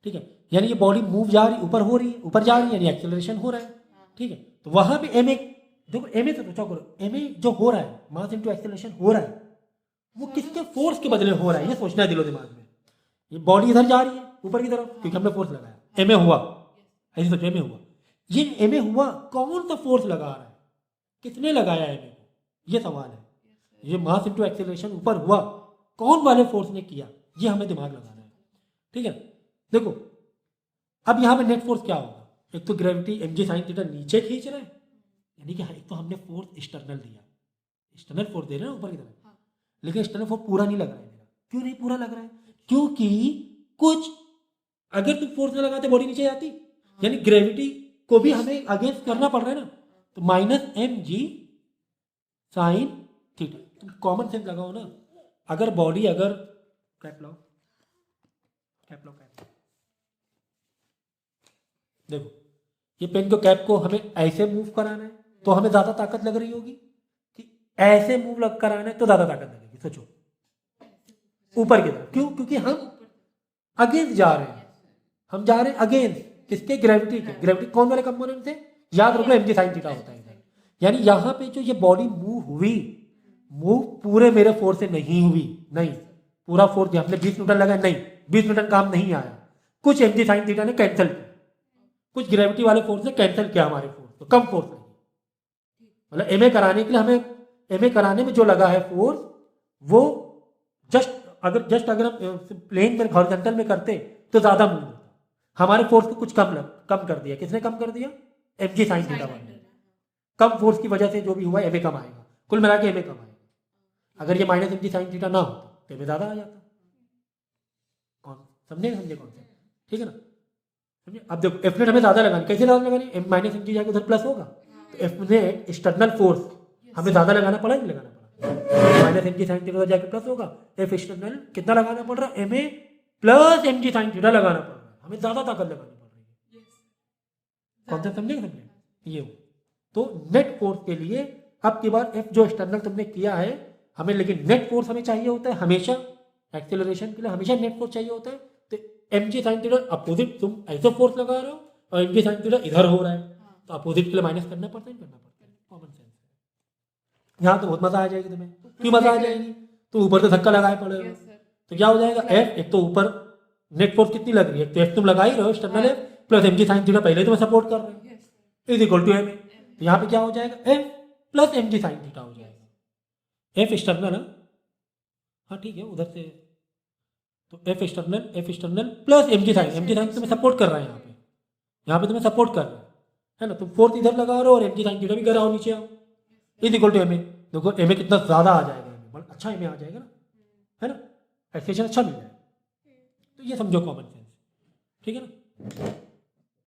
ठीक है। यानी ये बॉडी मूव जा रही, ऊपर हो रही है, ऊपर जा रही है, यानी एक्सेलरेशन हो रहा है, ठीक है। तो वहां पे एम ए, देखो एम ए से सोचा करो, एम ए जो हो रहा है, मास इनटू एक्सेलरेशन हो रहा है, वो किसके फोर्स के बदले हो रहा है, ये सोचना है दिलो दिमाग में। ये बॉडी इधर जा रही है ऊपर की तरफ, क्योंकि हमने फोर्स लगाया, एम ए हुआ, ऐसे सोचो एम ए हुआ, ये एम ए हुआ, कौन सा फोर्स लगा रहा है, किसने लगाया एम ए को, ये सवाल है। ये मास इनटू एक्सेलरेशन ऊपर हुआ, कौन वाले फोर्स ने किया, ये हमें दिमाग लगाना है, ठीक है। देखो अब यहाँ पे नेट फोर्स क्या होगा, एक तो ग्रेविटी mg साइन थीटा नीचे खींच रहा है, यानी कि एक तो हमने फोर्स एक्सटर्नल दिया, एक्सटर्नल फोर्स दे रहे हैं ऊपर की तरफ, लेकिन एक्सटर्नल फोर्स पूरा नहीं लग रहा है मेरा। क्यों नहीं पूरा लग रहा है, क्योंकि कुछ, अगर तुम फोर्स ना लगाते बॉडी नीचे जाती, यानी ग्रेविटी को भी हमें अगेंस्ट करना पड़ रहा है ना। तो माइनस mg साइन थीटा, तुम कॉमन सेंस लगाओ ना, अगर बॉडी, अगर कैप लो, कैप लो, कैप, देखो ये पेन को, कैप को हमें ऐसे मूव कराना है तो हमें ज्यादा ताकत लग रही होगी, कि ऐसे मूव लग कराना है तो ज्यादा ताकत लगेगी, सोचो ऊपर की तरफ। क्यों, क्योंकि हम अगेंस्ट जा रहे हैं, हम जा रहे हैं अगेंस्ट किसके, ग्रेविटी के। ग्रेविटी कौन वाले कंपोनेंट से, याद रखो mg साइन थीटा होता है इधर। यानी यहाँ पे जो ये बॉडी मूव हुई, मूव पूरे मेरे फोर्स से नहीं हुई, नहीं पूरा फोर्स, हमने 20 न्यूटन लगाया, नहीं 20 न्यूटन काम नहीं आया, कुछ mg साइन थीटा ने कैंसिल किया, कुछ ग्रेविटी वाले फोर्स ने कैंसिल किया हमारे फोर्स, तो कम फोर्स लगी। मतलब एमए कराने के लिए हमें, एमए कराने में जो लगा है फोर्स, वो जस्ट अगर हम प्लेन में हॉरिजॉन्टल में करते तो ज्यादा मूव होता, हमारे फोर्स को कुछ कम कर दिया। किसने कम कर दिया, mg साइन थीटा ने। कम फोर्स की वजह से जो भी हुआ एमए कम आएगा, कुल मिला के एमए कम आएगा। अगर ये माइनस mg साइन थीटा ना होता तो एमए ज्यादा आ जाता। कौन समझे कौन से, ठीक है ना। अब देखो एफ नेट हमें ज्यादा लगानी, कैसे ज्यादा लगानी, माइनस mg जाके उधर प्लस होगा, तो एफ नेट एक्सटर्नल फोर्स हमें ज्यादा लगाना पड़ा, नहीं लगाना पड़ा, माइनस mg साइन थीटा जाके प्लस होगा, एफ एक्सटर्नल कितना लगाना पड़ रहा है, ma plus mg sine theta लगाना पड़ रहा है, हमें ज्यादा ताकत लगानी पड़ रही है। कॉन्सेप्ट समझे ये हो। तो नेट फोर्स के लिए अब की बार एफ जो एक्सटर्नल तुमने किया है हमें, लेकिन नेट फोर्स हमें चाहिए होता है हमेशा, एक्सेलरेशन के लिए हमेशा नेट फोर्स चाहिए होता है। तो mg साइन थीटा अपोजिट, तुम ऐसे फोर्स लगा रहे हो और mg साइन थीटा इधर हो रहा है, तो अपोजिट के लिए माइनस करना पड़ता है, कॉमन सेंस। यहाँ तो बहुत मजा आ जाएगी तुम्हें, क्यों मजा आ जाएगी, तो ऊपर से धक्का लगाए पड़े, तो क्या हो जाएगा, एफ, एक तो ऊपर नेट फोर्स कितनी लग रही है, तो एफ तुम लगा ही रहे हो external F, plus mg sine theta पहले तुम्हें सपोर्ट कर रहे हैं, इज इक्वल टू ma। तो यहाँ पे क्या हो जाएगा, F plus mg sine theta हो जाएगा, एफ एक्सटर्नल, हाँ ठीक है उधर से, तो f external plus mg sine तुम्हें सपोर्ट कर रहा है, यहाँ पे तुम्हें सपोर्ट कर रहा है ना। तुम फोर्थ इधर लगा रहे हो और mg साइन थीटा भी कर रहा हो नीचे आओ, इज इक्वल टू ma। देखो ma कितना ज्यादा आ जाएगा, अच्छा ma आ जाएगा ना, है ना, एक्सप्रेशन अच्छा मिल जाएगा। तो ये समझो कॉमन सेंस, ठीक है ना।